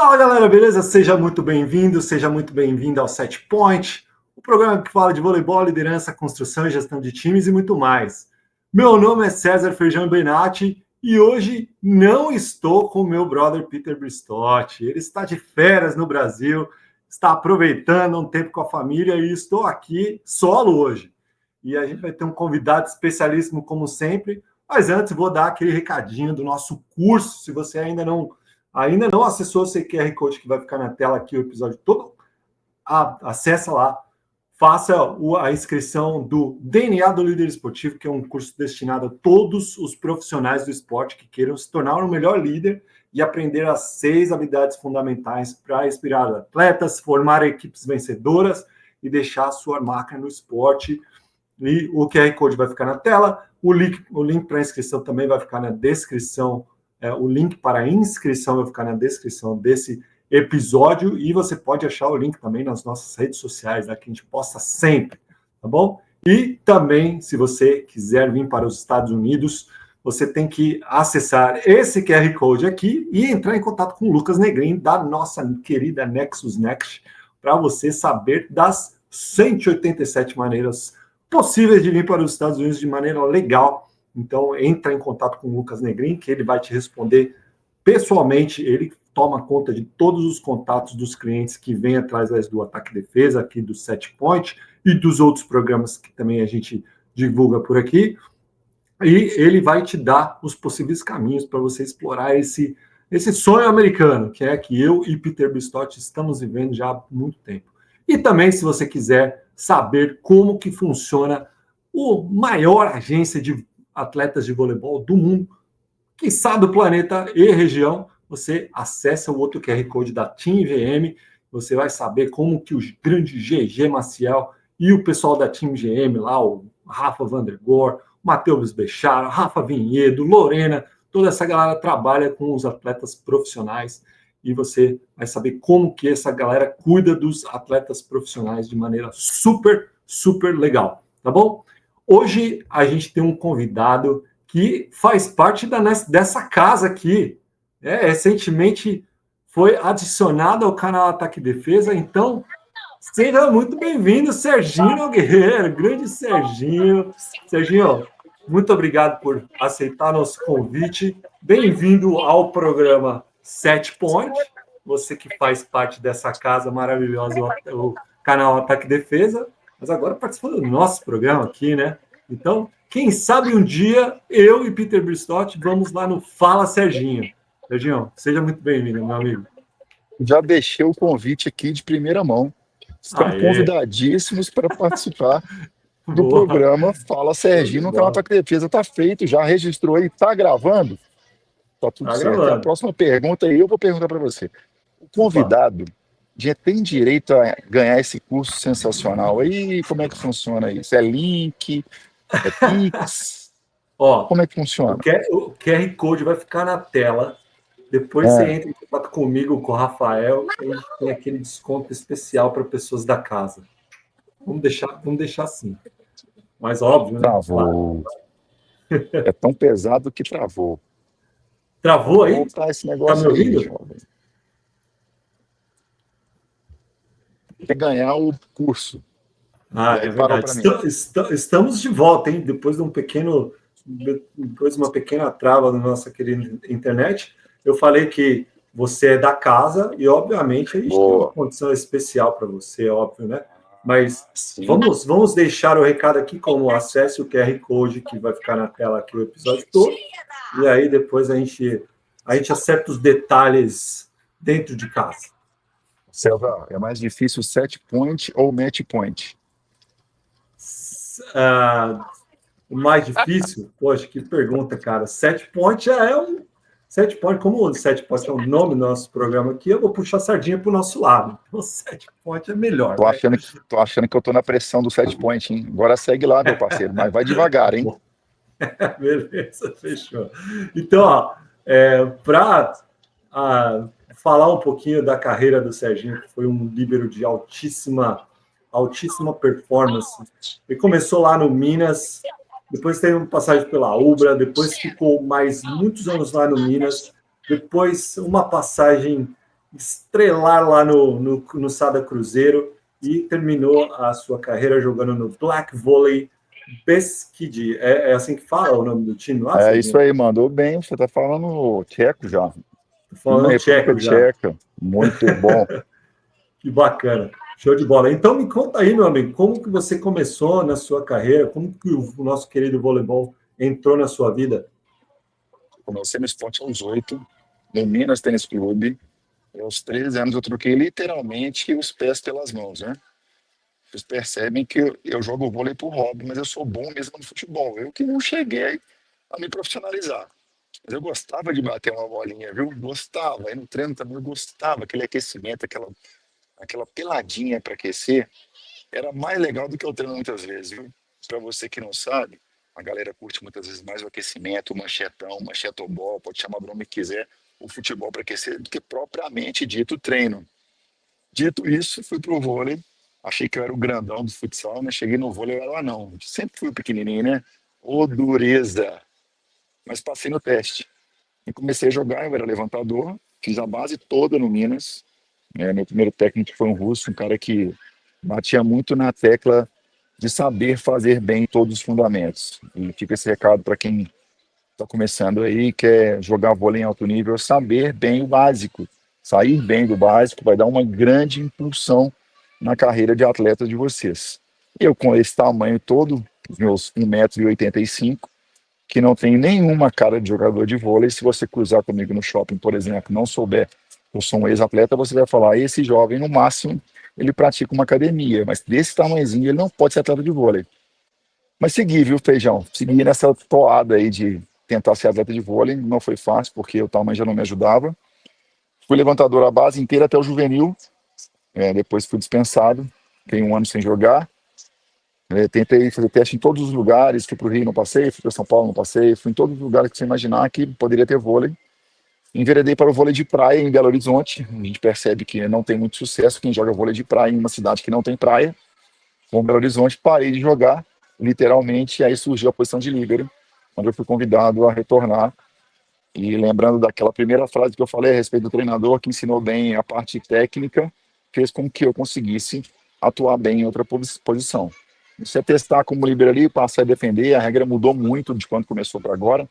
Fala galera, beleza? Seja muito bem-vindo ao Set Point, o programa que fala de voleibol, liderança, construção e gestão de times e muito mais. Meu nome é César Feijão Benatti e hoje não estou com o meu brother Peter Bristotti. Ele está de férias no Brasil, está aproveitando um tempo com a família e estou aqui solo hoje. E a gente vai ter um convidado especialíssimo como sempre, mas antes vou dar aquele recadinho do nosso curso, se você ainda não acessou esse QR Code que vai ficar na tela aqui o episódio todo, acessa lá, faça a inscrição do DNA do Líder Esportivo, que é um curso destinado a todos os profissionais do esporte que queiram se tornar o melhor líder e aprender as 6 habilidades fundamentais para inspirar atletas, formar equipes vencedoras e deixar a sua marca no esporte. E o QR Code vai ficar na tela, o link para inscrição também vai ficar na descrição. O link para a inscrição vai ficar na descrição desse episódio e você pode achar o link também nas nossas redes sociais, que a gente posta sempre, tá bom? E também, se você quiser vir para os Estados Unidos, você tem que acessar esse QR Code aqui e entrar em contato com o Lucas Negrin, da nossa querida Nexus Next, para você saber das 187 maneiras possíveis de vir para os Estados Unidos de maneira legal. Então, entra em contato com o Lucas Negrin, que ele vai te responder pessoalmente. Ele toma conta de todos os contatos dos clientes que vêm atrás do Ataque e Defesa, aqui do Set Point, e dos outros programas que também a gente divulga por aqui. E ele vai te dar os possíveis caminhos para você explorar esse sonho americano, que é que eu e Peter Bristotti estamos vivendo já há muito tempo. E também, se você quiser saber como que funciona o maior agência de atletas de voleibol do mundo, quiçá do planeta e região, você acessa o outro QR Code da Team GM, você vai saber como que o grande GG Maciel e o pessoal da Team GM lá, o Rafa Vandergor, o Matheus Bechara, Rafa Vinhedo, Lorena, toda essa galera trabalha com os atletas profissionais e você vai saber como que essa galera cuida dos atletas profissionais de maneira super, super legal, tá bom? Hoje a gente tem um convidado que faz parte dessa casa aqui. Recentemente foi adicionado ao canal Ataque e Defesa, então seja muito bem-vindo, Serginho Nogueira, grande Serginho. Serginho, muito obrigado por aceitar nosso convite. Bem-vindo ao programa Set Point, você que faz parte dessa casa maravilhosa, o canal Ataque e Defesa. Mas agora participando do nosso programa aqui, né? Então, quem sabe um dia eu e Peter Bristotti vamos lá no Fala Serginho. Serginho, seja muito bem-vindo, meu amigo. Já deixei o convite aqui de primeira mão. Estão convidadíssimos para participar do programa Fala Serginho no canal Ataque e Defesa. Está feito, já registrou aí, está gravando? Está tudo certo. Gravando. A próxima pergunta aí eu vou perguntar para você. O convidado já tem direito a ganhar esse curso sensacional aí? Como é que funciona isso? É link? É Pix? Como é que funciona? O QR Code vai ficar na tela. Depois você entra em contato comigo, com o Rafael, e a gente tem aquele desconto especial para pessoas da casa. Vamos deixar assim. Mas óbvio, né? Travou. É tão pesado que travou. Travou aí? Esse negócio tá me ouvindo? Jovem. Quer ganhar o curso. É verdade. Estamos de volta, hein? Depois de uma pequena trava na nossa querida internet, eu falei que você é da casa e, obviamente, a gente tem uma condição especial para você, óbvio, né? Mas vamos deixar o recado aqui, como acesse o QR Code que vai ficar na tela aqui o episódio todo, e aí depois a gente acerta os detalhes dentro de casa. César, é mais difícil set point ou match point? O mais difícil? Poxa, que pergunta, cara. Set point Set point, como o Set point é o nome do nosso programa aqui, eu vou puxar a sardinha para o nosso lado. Então, set point é melhor. Tô achando que eu tô na pressão do set point, hein? Agora segue lá, meu parceiro, mas vai devagar, hein? Beleza, fechou. Então, para falar um pouquinho da carreira do Serginho, que foi um líbero de altíssima performance. Ele começou lá no Minas, depois teve uma passagem pela Ubra, depois ficou mais muitos anos lá no Minas, depois uma passagem estrelar lá no Sada Cruzeiro e terminou a sua carreira jogando no Black Volley Beskid. É assim que fala o nome do time lá, É isso Serginho? aí, mandou bem. Você tá falando tcheco já. Tô Time da falando República tcheco já. Tcheca. Muito bom. Que bacana. Show de bola. Então me conta aí, meu amigo, como que você começou na sua carreira? Como que o nosso querido voleibol entrou na sua vida? Comecei no esporte aos 8, no Minas Tênis Clube. Aos 13 anos eu troquei literalmente os pés pelas mãos, né? Vocês percebem que eu jogo vôlei por hobby, mas eu sou bom mesmo no futebol. Eu que não cheguei a me profissionalizar. Mas eu gostava de bater uma bolinha, viu? Gostava. Aí no treino também eu gostava. Aquele aquecimento, aquela peladinha para aquecer, era mais legal do que o treino muitas vezes, viu? Para você que não sabe, a galera curte muitas vezes mais o aquecimento, o manchetão, manchetobol, pode chamar do nome que quiser, o futebol para aquecer, do que propriamente dito o treino. Dito isso, fui pro vôlei. Achei que eu era o grandão do futsal, né? Cheguei no vôlei, eu era o anão. Sempre fui o pequenininho, né? Ô, dureza! Mas passei no teste. E comecei a jogar, eu era levantador. Fiz a base toda no Minas. Meu primeiro técnico foi um russo, um cara que batia muito na tecla de saber fazer bem todos os fundamentos. E fica esse recado para quem está começando aí, quer jogar vôlei em alto nível, saber bem o básico. Sair bem do básico vai dar uma grande impulsão na carreira de atleta de vocês. Eu, com esse tamanho todo, os meus 1,85 m, que não tem nenhuma cara de jogador de vôlei, se você cruzar comigo no shopping, por exemplo, não souber que eu sou um ex-atleta, você vai falar, esse jovem, no máximo, ele pratica uma academia, mas desse tamanhozinho ele não pode ser atleta de vôlei. Mas segui, viu, Feijão? Segui nessa toada aí de tentar ser atleta de vôlei. Não foi fácil, porque o tamanho já não me ajudava. Fui levantador a base inteira até o juvenil. Depois fui dispensado. Fiquei um ano sem jogar. Tentei fazer teste em todos os lugares. Fui para o Rio, não passei. Fui para São Paulo, não passei. Fui em todos os lugares que você imaginar que poderia ter vôlei. Enveredei para o vôlei de praia em Belo Horizonte. A gente percebe que não tem muito sucesso quem joga vôlei de praia em uma cidade que não tem praia. Com Belo Horizonte, parei de jogar, literalmente, e aí surgiu a posição de líbero, onde eu fui convidado a retornar. E lembrando daquela primeira frase que eu falei a respeito do treinador, que ensinou bem a parte técnica, fez com que eu conseguisse atuar bem em outra posição. Você testar como líbero ali, passar a defender, a regra mudou muito de quando começou para agora,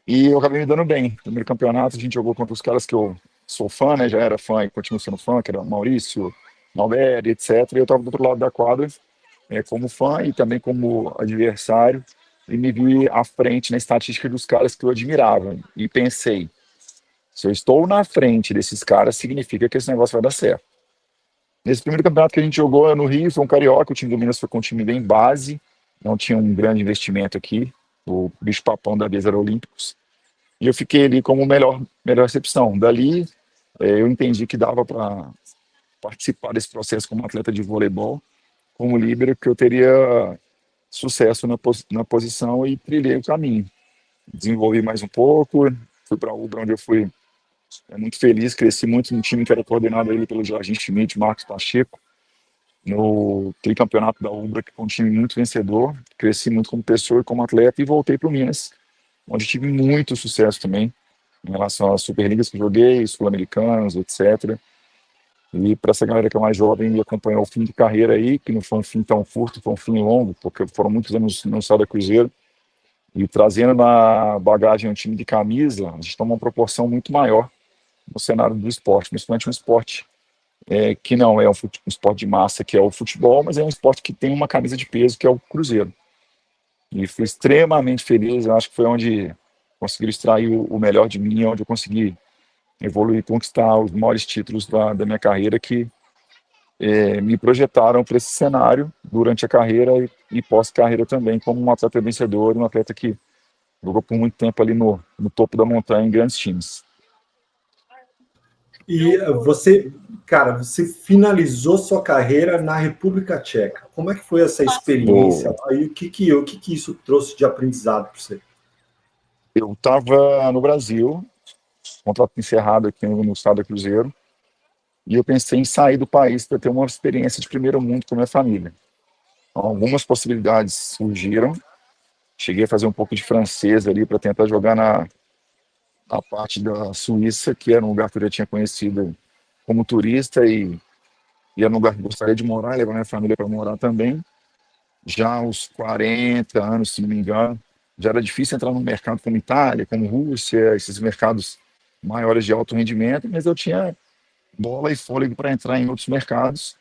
e eu acabei me dando bem. No primeiro campeonato, a gente jogou contra os caras que eu sou fã, né? Já era fã e continuo sendo fã, que era Maurício, Malberi, etc. E eu estava do outro lado da quadra, como fã e também como adversário, e me vi à frente na estatística dos caras que eu admirava. E pensei, se eu estou na frente desses caras, significa que esse negócio vai dar certo. Nesse primeiro campeonato que a gente jogou no Rio, foi um carioca, o time do Minas foi com um time bem base, não tinha um grande investimento aqui, o bicho-papão da vez era Olímpicos, e eu fiquei ali como melhor recepção. Dali, eu entendi que dava para participar desse processo como atleta de voleibol, como líbero, que eu teria sucesso na posição e trilhei o caminho. Desenvolvi mais um pouco, fui para a Ubra, onde eu fui muito feliz, cresci muito no time que era coordenado ali pelo Jorginho Schmidt, Marcos Pacheco, no tricampeonato da Ubra, que foi um time muito vencedor, cresci muito como pessoa e como atleta, e voltei para o Minas, onde tive muito sucesso também, em relação às Superligas que joguei, Sul-Americanos, etc. E para essa galera que é mais jovem e acompanhou o fim de carreira aí, que não foi um fim tão curto, foi um fim longo, porque foram muitos anos no Sada Cruzeiro, e trazendo na bagagem um time de camisa, a gente toma uma proporção muito maior no cenário do esporte, principalmente um esporte que não é um esporte de massa, que é o futebol, mas é um esporte que tem uma camisa de peso, que é o Cruzeiro. E fui extremamente feliz, eu acho que foi onde conseguiram extrair o melhor de mim, onde eu consegui evoluir, conquistar os maiores títulos da minha carreira, que me projetaram para esse cenário durante a carreira e pós-carreira também, como um atleta vencedor, um atleta que jogou por muito tempo ali no topo da montanha em grandes times. E você, cara, você finalizou sua carreira na República Tcheca. Como é que foi essa experiência lá e o que isso trouxe de aprendizado para você? Eu estava no Brasil, contrato encerrado aqui no Sada Cruzeiro, e eu pensei em sair do país para ter uma experiência de primeiro mundo com a minha família. Então, algumas possibilidades surgiram. Cheguei a fazer um pouco de francês ali para tentar jogar a parte da Suíça, que era um lugar que eu já tinha conhecido como turista e era um lugar que eu gostaria de morar, levar minha família para morar também. Já aos 40 anos, se não me engano, já era difícil entrar num mercado como Itália, como Rússia, esses mercados maiores de alto rendimento, mas eu tinha bola e fôlego para entrar em outros mercados.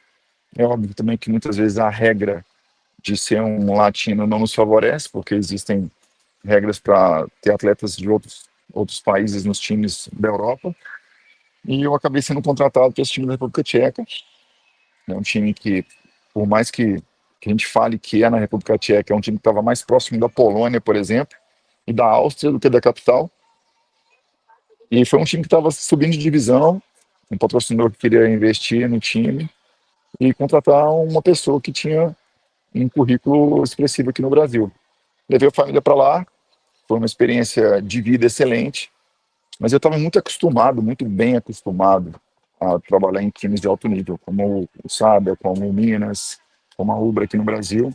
É óbvio também que muitas vezes a regra de ser um latino não nos favorece, porque existem regras para ter atletas de outros países nos times da Europa. E eu acabei sendo contratado para esse time da República Tcheca. É um time que, por mais que a gente fale que é na República Tcheca, é um time que estava mais próximo da Polônia, por exemplo, e da Áustria do que da capital. E foi um time que estava subindo de divisão, um patrocinador que queria investir no time e contratar uma pessoa que tinha um currículo expressivo aqui no Brasil. Levei a família para lá, foi uma experiência de vida excelente, mas eu estava muito acostumado, muito bem acostumado a trabalhar em times de alto nível, como o Sábia, como o Minas, como a Ubra aqui no Brasil,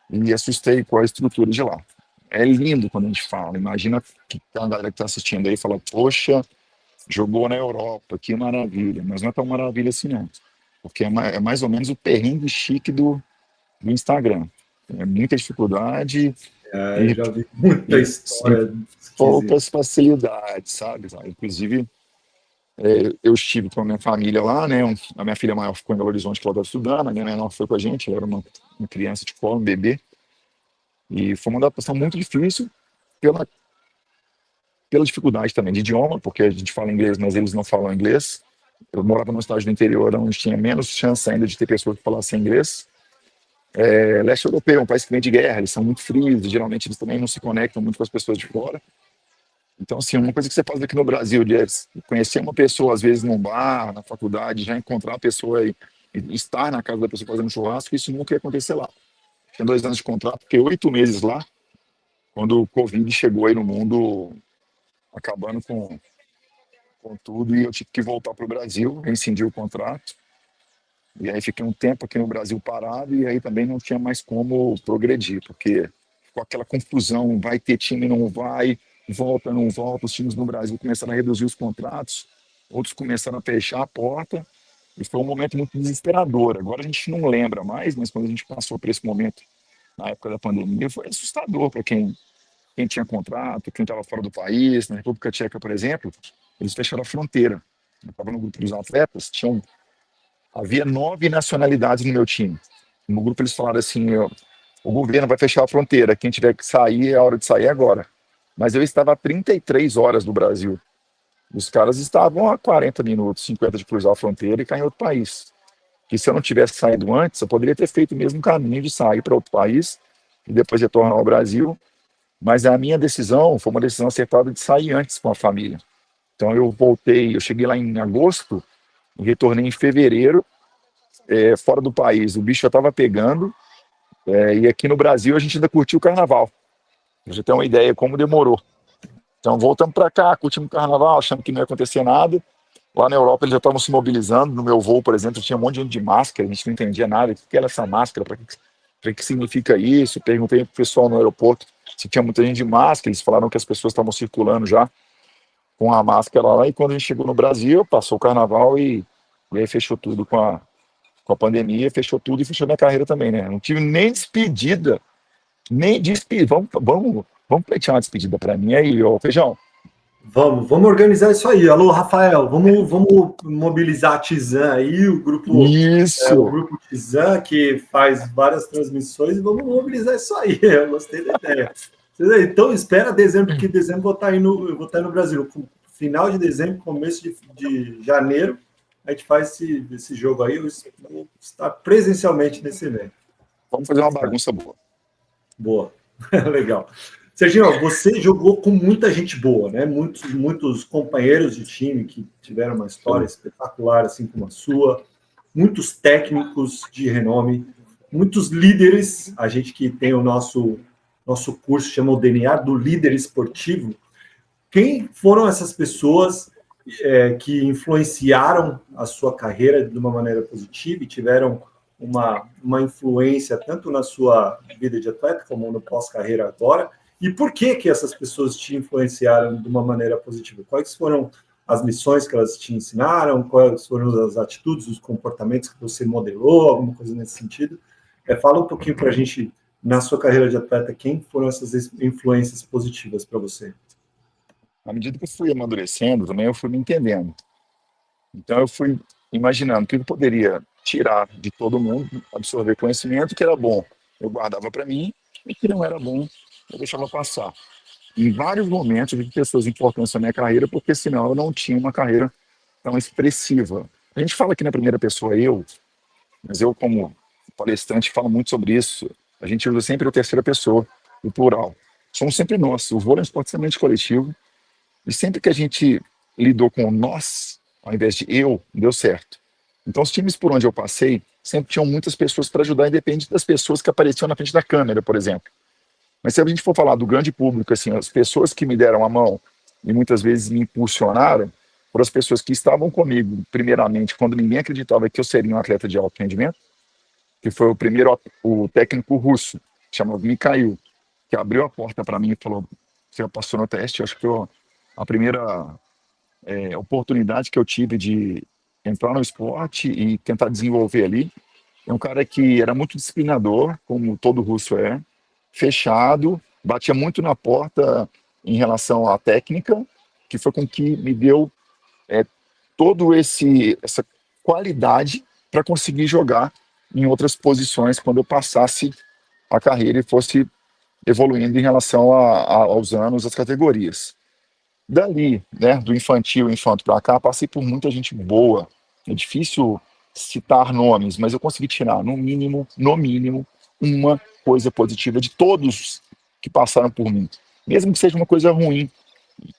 e assustei com a estrutura de lá. É lindo quando a gente fala, imagina que a galera que está assistindo aí fala, poxa, jogou na Europa, que maravilha, mas não é tão maravilha assim não, porque é mais ou menos o perrengue chique do Instagram. É muita dificuldade Eu e, já vi muita e história esquisita. poucas facilidades, sabe? Inclusive, eu estive com a minha família lá, né? A minha filha maior ficou em Belo Horizonte, que ela estava estudando, a minha menor foi com a gente, ela era uma criança de colo, um bebê, e foi uma adaptação muito difícil pela, pela dificuldade também de idioma, porque a gente fala inglês, mas eles não falam inglês. Eu morava numa cidade do interior onde tinha menos chance ainda de ter pessoas que falassem inglês. Leste europeu é um país que vem de guerra, eles são muito frios, e geralmente eles também não se conectam muito com as pessoas de fora. Então, assim, uma coisa que você faz aqui no Brasil, de conhecer uma pessoa, às vezes, num bar, na faculdade, já encontrar a pessoa e estar na casa da pessoa fazendo churrasco, isso nunca ia acontecer lá. Tinha 2 anos de contrato, fiquei 8 meses lá, quando o Covid chegou aí no mundo, acabando com tudo, e eu tive que voltar para o Brasil, rescindi o contrato, e aí fiquei um tempo aqui no Brasil parado, e aí também não tinha mais como progredir, porque ficou aquela confusão, vai ter time, não vai, volta, não volta, os times no Brasil começaram a reduzir os contratos, outros começaram a fechar a porta, e foi um momento muito desesperador. Agora a gente não lembra mais, mas quando a gente passou por esse momento, na época da pandemia, foi assustador para quem tinha contrato, quem estava fora do país. Na República Tcheca, por exemplo, eles fecharam a fronteira. Eu estava no grupo dos atletas, havia 9 nacionalidades no meu time. No grupo eles falaram assim, o governo vai fechar a fronteira, quem tiver que sair, é a hora de sair agora. Mas eu estava a 33 horas do Brasil. Os caras estavam a 40 minutos, 50 de cruzar a fronteira e cair em outro país. E se eu não tivesse saído antes, eu poderia ter feito o mesmo caminho de sair para outro país e depois retornar ao Brasil. Mas a minha decisão foi uma decisão acertada de sair antes com a família. Então eu voltei, eu cheguei lá em agosto e retornei em fevereiro, fora do país. O bicho já estava pegando, e aqui no Brasil a gente ainda curtiu o carnaval. Pra você ter uma ideia como demorou. Então voltamos para cá, curtimos o carnaval, achando que não ia acontecer nada. Lá na Europa eles já estavam se mobilizando. No meu voo, por exemplo, tinha um monte de gente de máscara, a gente não entendia nada. O que era essa máscara? Para que significa isso? Perguntei para o pessoal no aeroporto se tinha muita gente de máscara. Eles falaram que as pessoas estavam circulando já com a máscara lá. E quando a gente chegou no Brasil, passou o carnaval e aí fechou tudo com a pandemia, fechou tudo e fechou minha carreira também, né? Não tive nem despedida, nem despedida. Vamos pleitear uma despedida para mim aí, ô Feijão. Vamos organizar isso aí. Alô, Rafael, vamos mobilizar a Tizan aí, o Isso! grupo Tizan, que faz várias transmissões, e vamos mobilizar isso aí. Eu gostei da ideia. Então, espera dezembro, que dezembro eu vou estar aí no Brasil. Final de dezembro, começo de janeiro, a gente faz esse jogo aí. Eu vou estar presencialmente nesse evento. Vamos fazer uma bagunça boa. Boa, legal. Serginho, você jogou com muita gente boa, né? Muitos companheiros de time que tiveram uma história espetacular, assim como a sua, muitos técnicos de renome, muitos líderes. A gente que tem o nosso curso, chama o DNA do líder esportivo. Quem foram essas pessoas que influenciaram a sua carreira de uma maneira positiva e tiveram uma influência tanto na sua vida de atleta como no pós-carreira agora? E por que essas pessoas te influenciaram de uma maneira positiva? Quais foram as lições que elas te ensinaram? Quais foram as atitudes, os comportamentos que você modelou? Alguma coisa nesse sentido? Fala um pouquinho para a gente, na sua carreira de atleta, quem foram essas influências positivas para você? À medida que eu fui amadurecendo, também eu fui me entendendo. Então eu fui imaginando o que eu poderia tirar de todo mundo, absorver conhecimento que era bom, eu guardava para mim, e que não era bom, eu deixava passar. Em vários momentos eu vi pessoas importantes na minha carreira, porque senão eu não tinha uma carreira tão expressiva. A gente fala aqui na primeira pessoa eu, mas eu como palestrante falo muito sobre isso. A gente usa sempre a terceira pessoa, o plural. Somos sempre nós. O vôlei é um esporte extremamente coletivo, e sempre que a gente lidou com nós, ao invés de eu, deu certo. Então, os times por onde eu passei sempre tinham muitas pessoas para ajudar, independente das pessoas que apareciam na frente da câmera, por exemplo. Mas se a gente for falar do grande público, assim, as pessoas que me deram a mão e muitas vezes me impulsionaram, foram as pessoas que estavam comigo, primeiramente, quando ninguém acreditava que eu seria um atleta de alto rendimento, que foi o primeiro, o técnico russo, chamado Mikhail, que abriu a porta para mim e falou: você passou no teste. Eu acho que foi a primeira oportunidade que eu tive de entrar no esporte e tentar desenvolver ali. É um cara que era muito disciplinador, como todo russo é, fechado, batia muito na porta em relação à técnica, que foi com que me deu todo essa qualidade para conseguir jogar em outras posições quando eu passasse a carreira e fosse evoluindo em relação aos anos, às categorias. Dali, né, do infanto para cá, passei por muita gente boa. É difícil citar nomes, mas eu consegui tirar, no mínimo, uma coisa positiva de todos que passaram por mim. Mesmo que seja uma coisa ruim.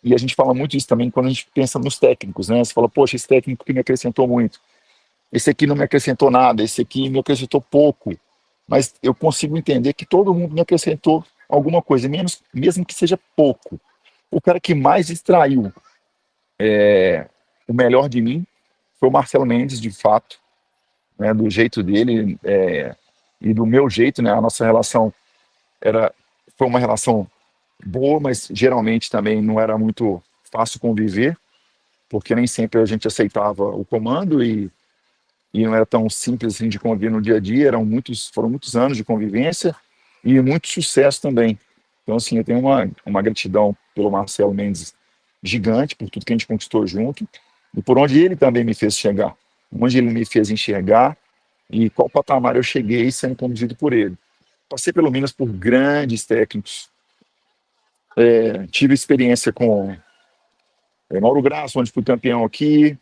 E a gente fala muito isso também quando a gente pensa nos técnicos, né? Você fala, poxa, esse técnico que me acrescentou muito. Esse aqui não me acrescentou nada, esse aqui me acrescentou pouco. Mas eu consigo entender que todo mundo me acrescentou alguma coisa, mesmo que seja pouco. O cara que mais extraiu o melhor de mim foi o Marcelo Mendes, de fato, né, do jeito dele e do meu jeito, né? A nossa relação foi uma relação boa, mas geralmente também não era muito fácil conviver, porque nem sempre a gente aceitava o comando e não era tão simples assim de conviver no dia a dia. Foram muitos anos de convivência e muito sucesso também. Então, assim, eu tenho uma gratidão pelo Marcelo Mendes gigante, por tudo que a gente conquistou junto, e por onde ele também me fez chegar, onde ele me fez enxergar e qual patamar eu cheguei sendo conduzido por ele. Passei pelo Minas por grandes técnicos, tive experiência com Mauro Graça, onde fui campeão aqui,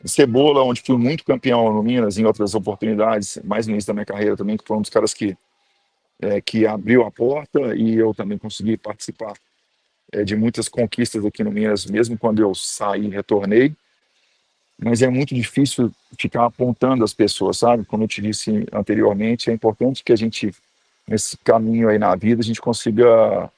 Cebola, onde fui muito campeão no Minas, em outras oportunidades, mais no início da minha carreira também, que foi um dos caras que abriu a porta, e eu também consegui participar de muitas conquistas aqui no Minas, mesmo quando eu saí e retornei. Mas é muito difícil ficar apontando as pessoas, sabe? Como eu te disse anteriormente, é importante que a gente, nesse caminho aí na vida, a gente consiga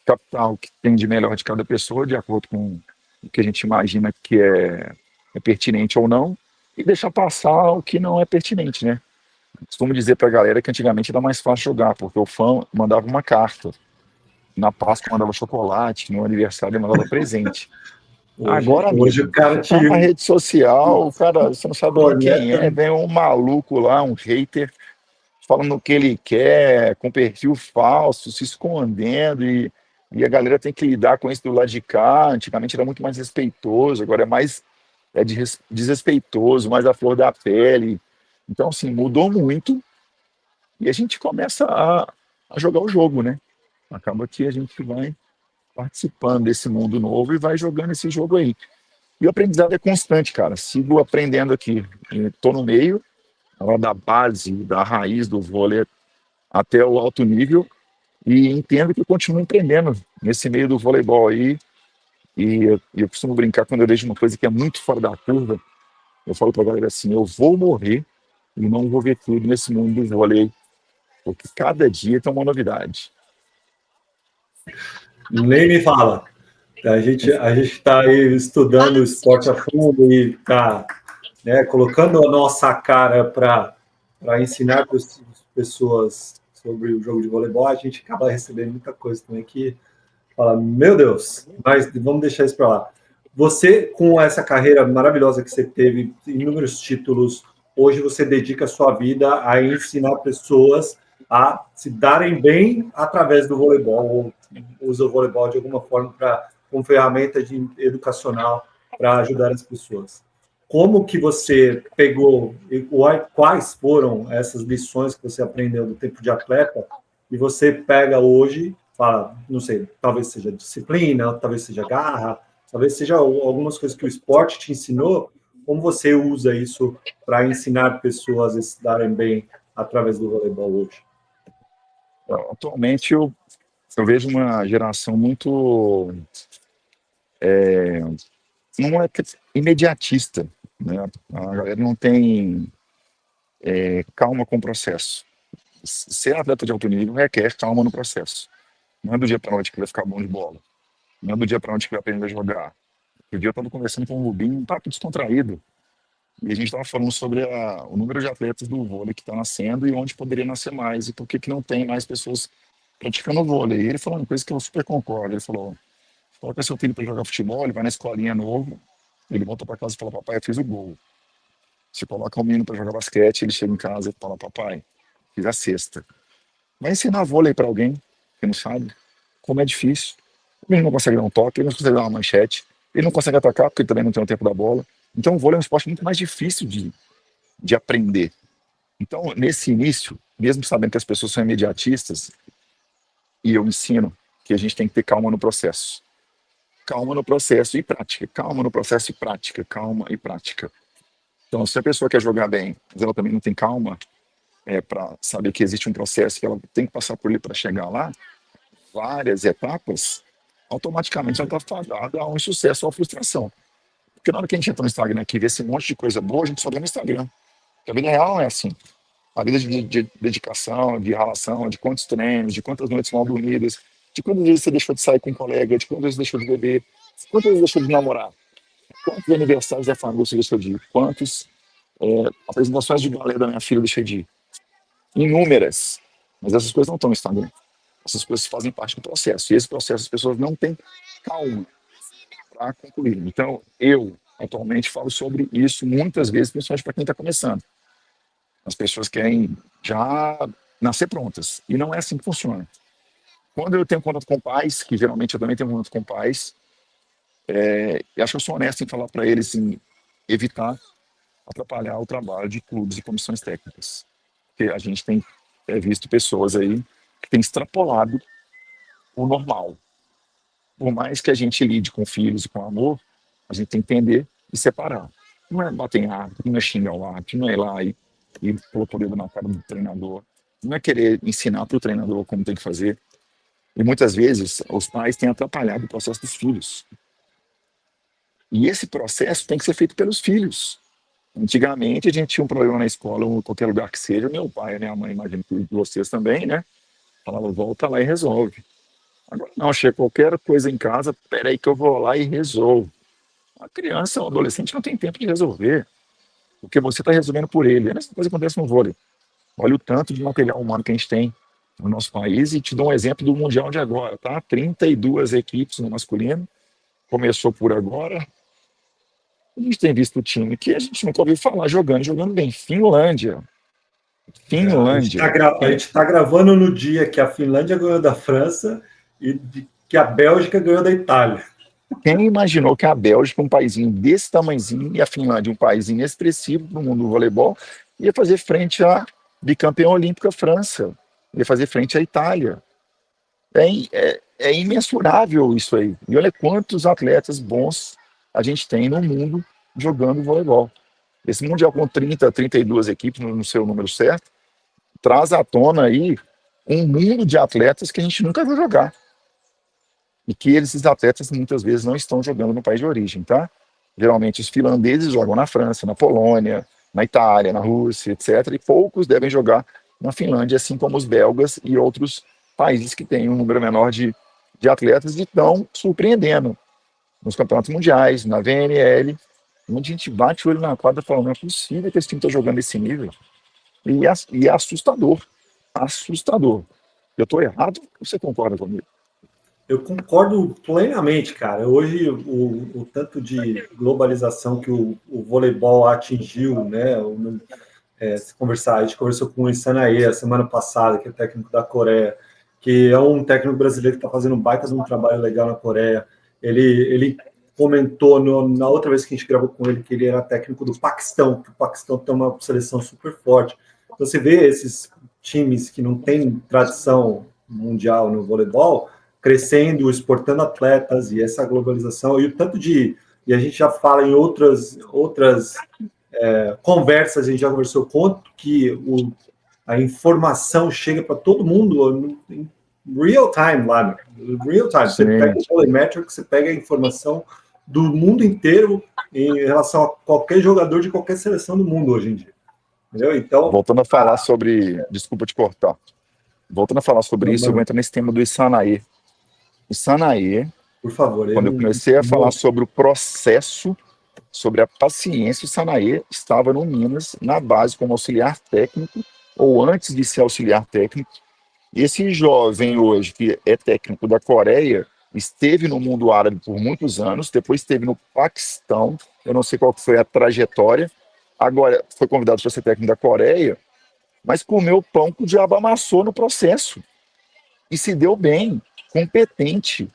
captar o que tem de melhor de cada pessoa, de acordo com o que a gente imagina que é pertinente ou não, e deixar passar o que não é pertinente, né? Costumo dizer para a galera que antigamente era mais fácil jogar, porque o fã mandava uma carta. Na Páscoa mandava chocolate, no aniversário mandava presente. Agora, Hoje o amigo, cara você tá na rede social, o cara, você não sabe nem quem conecta. é, vem um maluco lá, um hater, falando o que ele quer, com perfil falso, se escondendo, e a galera tem que lidar com isso do lado de cá. Antigamente era muito mais respeitoso, agora é mais desrespeitoso, mais à flor da pele. Então, assim, mudou muito, e a gente começa a jogar o jogo, né? Acaba que a gente vai participando desse mundo novo e vai jogando esse jogo aí. E o aprendizado é constante, cara. Sigo aprendendo aqui. Estou no meio, lá da base, da raiz do vôlei até o alto nível, e entendo que eu continuo aprendendo nesse meio do voleibol aí. E eu costumo brincar quando eu vejo uma coisa que é muito fora da curva. Eu falo pra galera assim: eu vou morrer e não vou ver tudo nesse mundo do vôlei, porque cada dia tem uma novidade. Nem me fala. A gente está aí estudando o esporte a fundo e está, né, colocando a nossa cara para ensinar para as pessoas sobre o jogo de voleibol, a gente acaba recebendo muita coisa também que fala, meu Deus, mas vamos deixar isso para lá. Você, com essa carreira maravilhosa que você teve, inúmeros títulos, hoje você dedica a sua vida a ensinar pessoas a se darem bem através do voleibol, ou usa o voleibol de alguma forma como ferramenta educacional para ajudar as pessoas. Como que você pegou, quais foram essas lições que você aprendeu do tempo de atleta e você pega hoje, fala, não sei, talvez seja disciplina, talvez seja garra, talvez seja algumas coisas que o esporte te ensinou, como você usa isso para ensinar pessoas a se darem bem através do voleibol hoje? Atualmente eu vejo uma geração muito não é imediatista, né? A galera não tem calma com o processo. Ser atleta de alto nível requer calma no processo. Não é do dia para noite que vai ficar bom de bola. Não é do dia para noite que vai aprender a jogar. Outro dia eu estava conversando com o Rubinho, um papo descontraído, e a gente estava falando sobre o número de atletas do vôlei que está nascendo e onde poderia nascer mais, e por que não tem mais pessoas praticando vôlei. E ele falou uma coisa que eu super concordo. Ele falou: coloca seu filho para jogar futebol, ele vai na escolinha novo, ele volta para casa e fala: papai, eu fiz o gol. Se coloca um menino para jogar basquete, ele chega em casa e fala: papai, fiz a cesta. Vai ensinar vôlei para alguém que não sabe como é difícil. Ele não consegue dar um toque, ele não consegue dar uma manchete, ele não consegue atacar porque ele também não tem o tempo da bola. Então o vôlei é um esporte muito mais difícil de aprender. Então, nesse início, mesmo sabendo que as pessoas são imediatistas, e eu ensino que a gente tem que ter calma no processo. Calma no processo e prática. Calma no processo e prática. Calma e prática. Então, se a pessoa quer jogar bem, mas ela também não tem calma para saber que existe um processo que ela tem que passar por ele para chegar lá, várias etapas, automaticamente ela está fadada a um insucesso ou a frustração. Porque na hora que a gente entra no Instagram aqui e vê esse monte de coisa boa, a gente só vê no Instagram. Porque a vida real não é assim. A vida de dedicação, de relação, de quantos treinos, de quantas noites mal dormidas, de quantas vezes você deixou de sair com um colega, de quantas vezes deixou de beber, quantas vezes deixou de namorar, quantos aniversários da família você deixou de ir, quantas apresentações de balé da minha filha eu deixei de ir. Inúmeras. Mas essas coisas não estão no Instagram. Essas coisas fazem parte do processo. E esse processo as pessoas não têm calma para concluir. Então, eu atualmente falo sobre isso muitas vezes, principalmente para quem está começando. As pessoas querem já nascer prontas. E não é assim que funciona. Quando eu tenho contato com pais, que geralmente eu também tenho contato com pais, eu acho que eu sou honesto em falar para eles em evitar atrapalhar o trabalho de clubes e comissões técnicas. Porque a gente tem visto pessoas aí que têm extrapolado o normal. Por mais que a gente lide com filhos e com amor, a gente tem que entender e separar. Não é bater em árbitro, não é xingar o árbitro, não é ir lá e colocar o dedo na cara do treinador, não é querer ensinar para o treinador como tem que fazer. E muitas vezes os pais têm atrapalhado o processo dos filhos. E esse processo tem que ser feito pelos filhos. Antigamente a gente tinha um problema na escola ou em qualquer lugar que seja, meu pai e minha mãe, imagino que vocês também, né? Falava: volta lá e resolve. Agora não, chega qualquer coisa em casa, peraí que eu vou lá e resolvo. A criança, o adolescente não tem tempo de resolver, porque você está resolvendo por ele. A mesma coisa acontece no vôlei. Olha o tanto de material humano que a gente tem no nosso país, e te dou um exemplo do Mundial de agora, tá? 32 equipes no masculino, começou por agora. A gente tem visto o time que a gente nunca ouviu falar jogando bem. Finlândia. Finlândia. A gente tá gravando no dia que a Finlândia ganhou da França e que a Bélgica ganhou da Itália. Quem imaginou que a Bélgica, um paísinho desse tamanhozinho, e a Finlândia, um país inexpressivo no mundo do voleibol, ia fazer frente à bicampeã olímpica França, ia fazer frente à Itália. É imensurável isso aí. E olha quantos atletas bons a gente tem no mundo jogando voleibol. Esse Mundial com 30, 32 equipes, no seu número certo, traz à tona aí um mundo de atletas que a gente nunca viu jogar. E que esses atletas muitas vezes não estão jogando no país de origem, tá? Geralmente os finlandeses jogam na França, na Polônia, na Itália, na Rússia, etc. E poucos devem jogar na Finlândia, assim como os belgas e outros países que têm um número menor de atletas e estão surpreendendo nos campeonatos mundiais, na VNL, onde a gente bate o olho na quadra e fala: não é possível que esse time está jogando esse nível. E é assustador. assustador. Eu estou errado? Você concorda comigo? Eu concordo plenamente, cara. Hoje, o tanto de globalização que o voleibol atingiu, né? Se conversar, a gente conversou com o Isanae a semana passada, que é técnico da Coreia, que é um técnico brasileiro que está fazendo um baita de um trabalho legal na Coreia. Ele comentou na outra vez que a gente gravou com ele que ele era técnico do Paquistão, que o Paquistão tem uma seleção super forte. Então, você vê esses times que não têm tradição mundial no voleibol crescendo, exportando atletas e essa globalização e o tanto de e a gente já fala em outras conversas, a gente já conversou quanto que a informação chega para todo mundo em real time lá, real time. Você Sim. pega o Polymetric, você pega a informação do mundo inteiro em relação a qualquer jogador de qualquer seleção do mundo hoje em dia. Entendeu? Então, voltando a falar sobre... Desculpa te cortar. Voltando a falar sobre isso, eu vou entrar nesse tema do Isanae. Isanae, por favor. quando eu comecei a falar sobre o processo, sobre a paciência, o Isanae estava no Minas, na base, como auxiliar técnico, ou antes de ser auxiliar técnico. Esse jovem hoje, que é técnico da Coreia, esteve no mundo árabe por muitos anos, depois esteve no Paquistão, eu não sei qual foi a trajetória, agora foi convidado para ser técnico da Coreia, mas comeu pão que o diabo amassou no processo. E se deu bem, competente,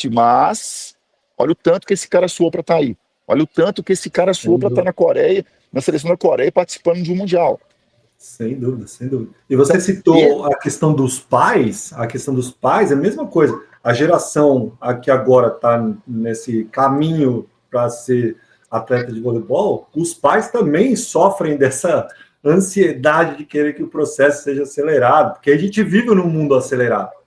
mas olha o tanto que esse cara suou para estar aí. Olha o tanto que esse cara suou para estar na Coreia, na seleção da Coreia, participando de um Mundial. Sem dúvida, sem dúvida. E você citou a questão dos pais, é a mesma coisa. A geração que agora está nesse caminho para ser atleta de voleibol, os pais também sofrem dessa ansiedade de querer que o processo seja acelerado, porque a gente vive num mundo acelerado.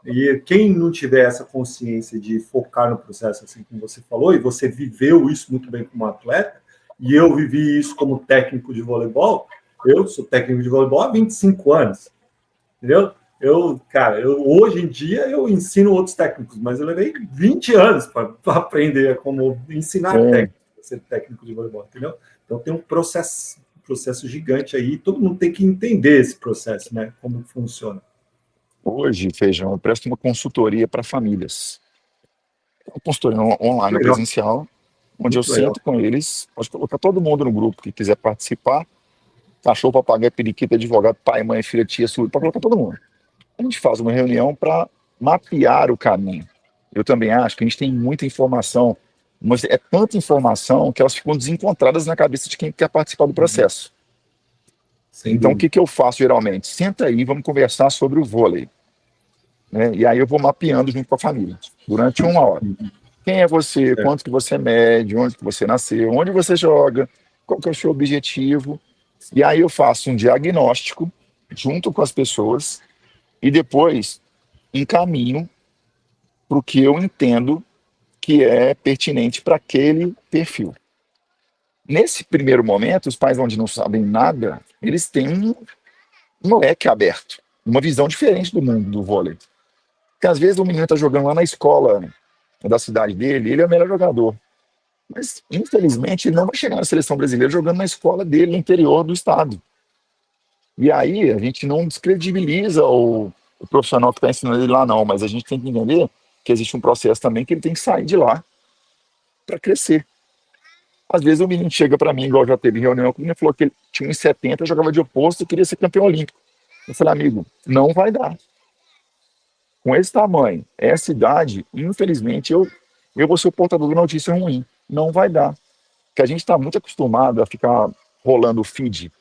E quem não tiver essa consciência de focar no processo, assim como você falou, e você viveu isso muito bem como atleta, e eu vivi isso como técnico de voleibol, eu sou técnico de voleibol há 25 anos, entendeu? Hoje em dia eu ensino outros técnicos, mas eu levei 20 anos para aprender como ensinar técnico, ser técnico de voleibol, entendeu? Então tem um processo gigante aí, todo mundo tem que entender esse processo, né? Como funciona. Hoje, Feijão, eu presto uma consultoria para famílias. Uma consultoria online, Legal. presencial, onde Muito eu legal. sento com eles, pode colocar todo mundo no grupo que quiser participar, cachorro, papagaio, periquito, advogado, pai, mãe, filha, tia, sua, pode colocar todo mundo. A gente faz uma reunião para mapear o caminho. Eu também acho que a gente tem muita informação, mas é tanta informação que elas ficam desencontradas na cabeça de quem quer participar do processo. Então, o que eu faço geralmente? Senta aí, vamos conversar sobre o vôlei. Né? E aí eu vou mapeando junto com a família, durante 1 hora. Quem é você? Quanto que você mede? Onde que você nasceu? Onde você joga? Qual que é o seu objetivo? E aí eu faço um diagnóstico junto com as pessoas e depois encaminho para o que eu entendo que é pertinente para aquele perfil. Nesse primeiro momento, os pais onde não sabem nada, eles têm um leque aberto, uma visão diferente do mundo do vôlei. Porque às vezes o menino está jogando lá na escola da cidade dele, ele é o melhor jogador. Mas, infelizmente, ele não vai chegar na seleção brasileira jogando na escola dele, no interior do estado. E aí a gente não descredibiliza o profissional que está ensinando ele lá, não, mas a gente tem que entender que existe um processo também que ele tem que sair de lá para crescer. Às vezes o menino chega para mim, igual já teve reunião comigo, e falou que ele tinha 1,70, jogava de oposto e queria ser campeão olímpico. Eu falei, amigo, não vai dar. Com esse tamanho, essa idade, infelizmente, eu vou ser o portador da notícia ruim. Não vai dar. Porque a gente está muito acostumado a ficar rolando o feed,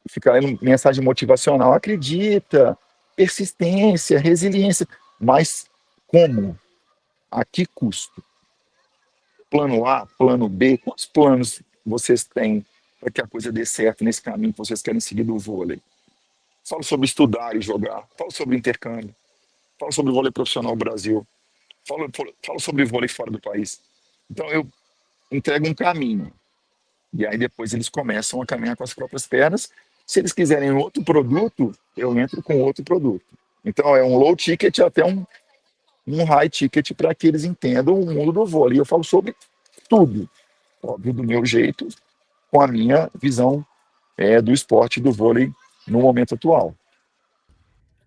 ficar lendo mensagem motivacional. Acredita, persistência, resiliência. Mas como? A que custo? Plano A, plano B, quantos planos vocês têm para que a coisa dê certo nesse caminho que vocês querem seguir do vôlei? Falo sobre estudar e jogar, falo sobre intercâmbio, falo sobre vôlei profissional no Brasil, falo sobre vôlei fora do país. Então eu entrego um caminho, e aí depois eles começam a caminhar com as próprias pernas. Se eles quiserem outro produto, eu entro com outro produto. Então é um low ticket até um high ticket para que eles entendam o mundo do vôlei. Eu falo sobre tudo, óbvio, do meu jeito, com a minha visão do esporte do vôlei no momento atual.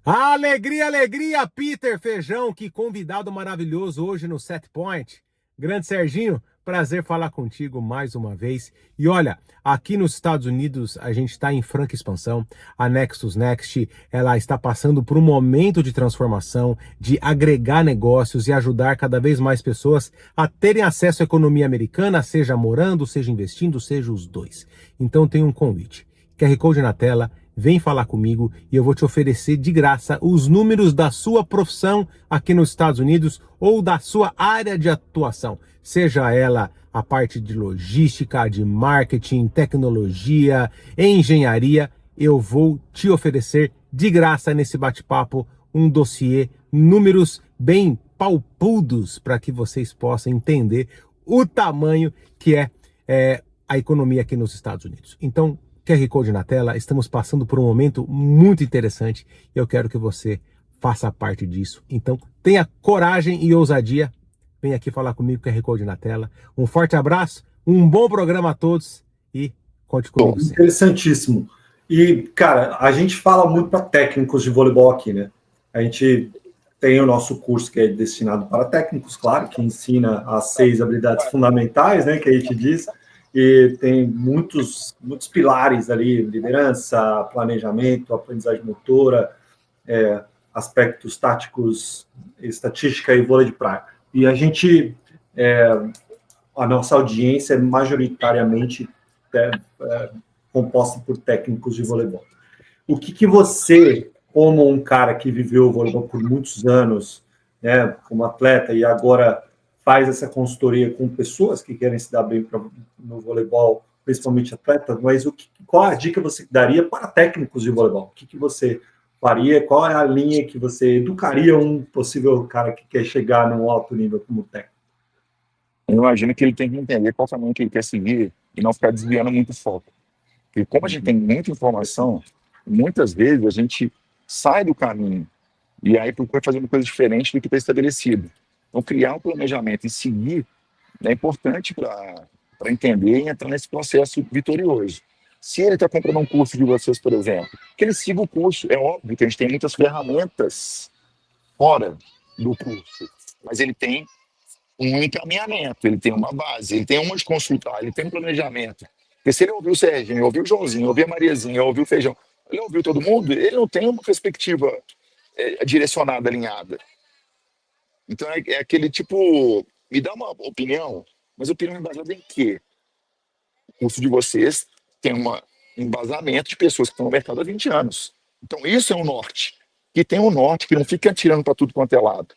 Alegria, alegria, Peter Feijão, que convidado maravilhoso hoje no Set Point. Grande Serginho, prazer falar contigo mais uma vez. E olha, aqui nos Estados Unidos a gente está em franca expansão. A Nexus Next, ela está passando por um momento de transformação, de agregar negócios e ajudar cada vez mais pessoas a terem acesso à economia americana, seja morando, seja investindo, seja os dois. Então tem um convite. QR Code na tela. Vem falar comigo e eu vou te oferecer de graça os números da sua profissão aqui nos Estados Unidos ou da sua área de atuação. Seja ela a parte de logística, de marketing, tecnologia, engenharia, eu vou te oferecer de graça nesse bate-papo um dossiê, números bem palpudos para que vocês possam entender o tamanho que é a economia aqui nos Estados Unidos. Então, QR Code na tela, estamos passando por um momento muito interessante e eu quero que você faça parte disso. Então, tenha coragem e ousadia. Vem aqui falar comigo, QR Code na tela. Um forte abraço, um bom programa a todos e conte comigo sempre. Interessantíssimo. E, cara, a gente fala muito para técnicos de voleibol aqui, né? A gente tem o nosso curso que é destinado para técnicos, claro, que ensina as 6 habilidades fundamentais, né, que a gente diz. E tem muitos pilares ali, liderança, planejamento, aprendizagem motora, aspectos táticos, estatística e vôlei de praia. E a gente, a nossa audiência é majoritariamente composta por técnicos de voleibol. O que você, como um cara que viveu o voleibol por muitos anos, né, como atleta e agora faz essa consultoria com pessoas que querem se dar bem no voleibol, principalmente atletas, mas qual a dica você daria para técnicos de voleibol? O que você faria? Qual é a linha que você educaria um possível cara que quer chegar num alto nível como técnico? Eu imagino que ele tem que entender qual caminho que ele quer seguir e não ficar desviando muito o foco. Porque como a gente tem muita informação, muitas vezes a gente sai do caminho e aí procura fazer uma coisa diferente do que está estabelecido. Então, criar um planejamento e seguir é importante para entender e entrar nesse processo vitorioso. Se ele está comprando um curso de vocês, por exemplo, que ele siga o curso. É óbvio que a gente tem muitas ferramentas fora do curso, mas ele tem um encaminhamento, ele tem uma base, ele tem onde consultar, ele tem um planejamento. Porque se ele ouviu o Serginho, ouviu o Joãozinho, ouviu a Mariazinha, ouviu o Feijão, ele ouviu todo mundo, ele não tem uma perspectiva direcionada, alinhada. Então é aquele tipo, me dá uma opinião, mas opinião embasada em quê? O curso de vocês tem um embasamento de pessoas que estão no mercado há 20 anos. Então isso é um norte. Que tem um norte, que não fica atirando para tudo quanto é lado.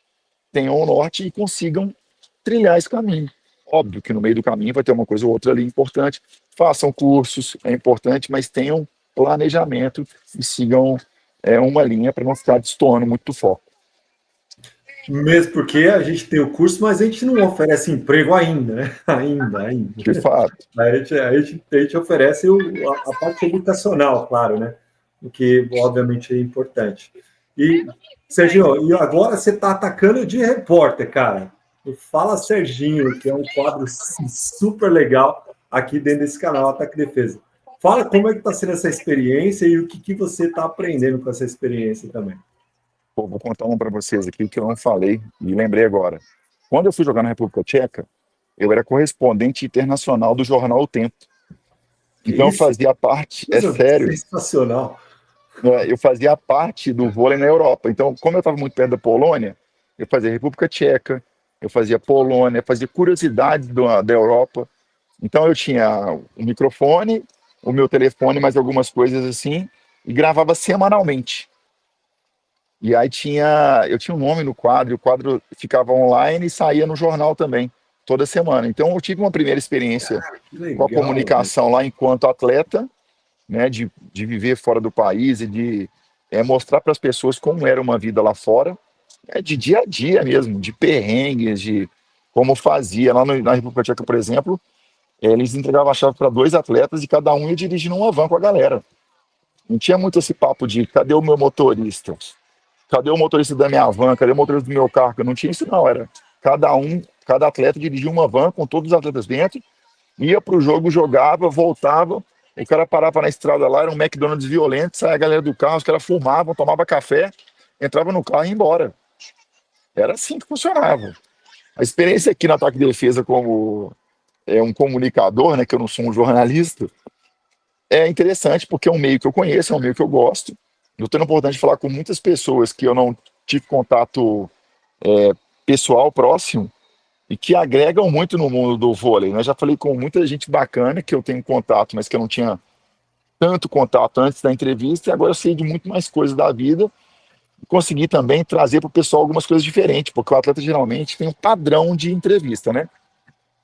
Tenham um norte e consigam trilhar esse caminho. Óbvio que no meio do caminho vai ter uma coisa ou outra ali importante. Façam cursos, é importante, mas tenham planejamento e sigam uma linha para não ficar destoando muito do foco. Mesmo porque a gente tem o curso, mas a gente não oferece emprego ainda, né? Ainda. De fato. A gente oferece a parte educacional, claro, né? O que, obviamente, é importante. E, Serginho, e agora você está atacando de repórter, cara. O Fala Serginho, que é um quadro super legal aqui dentro desse canal, Ataque e Defesa. Fala como é que está sendo essa experiência e o que você está aprendendo com essa experiência também. Pô, vou contar uma para vocês aqui que eu não falei e lembrei agora. Quando eu fui jogar na República Tcheca, eu era correspondente internacional do jornal O Tempo. Então eu fazia parte, sério. Sensacional. Eu fazia parte do vôlei na Europa. Então, como eu estava muito perto da Polônia, eu fazia República Tcheca, eu fazia Polônia, fazia curiosidades da Europa. Então eu tinha o microfone, o meu telefone, mais algumas coisas assim, e gravava semanalmente. E aí eu tinha um nome no quadro, e o quadro ficava online e saía no jornal também, toda semana. Então eu tive uma primeira experiência com a comunicação lá enquanto atleta, né, de viver fora do país e de mostrar para as pessoas como era uma vida lá fora, de dia a dia mesmo, de perrengues, de como fazia. Lá na República Tcheca, por exemplo, eles entregavam a chave para 2 atletas e cada um ia dirigindo uma van com a galera. Não tinha muito esse papo de cadê o meu motorista? Cadê o motorista da minha van? Cadê o motorista do meu carro? Não tinha isso não, era cada atleta dirigia uma van com todos os atletas dentro, ia para o jogo, jogava, voltava, O cara parava na estrada lá, era um McDonald's violento, saia a galera do carro, os caras fumavam, tomavam café, entrava no carro e ia embora. Era assim que funcionava. A experiência aqui no ataque e defesa como um comunicador, né, que eu não sou um jornalista, é interessante porque é um meio que eu conheço, é um meio que eu gosto. Eu tenho a oportunidade de falar com muitas pessoas que eu não tive contato pessoal próximo e que agregam muito no mundo do vôlei, né? Já falei com muita gente bacana que eu tenho contato, mas que eu não tinha tanto contato antes da entrevista, e agora eu sei de muito mais coisas da vida. Consegui também trazer para o pessoal algumas coisas diferentes, porque o atleta geralmente tem um padrão de entrevista, né?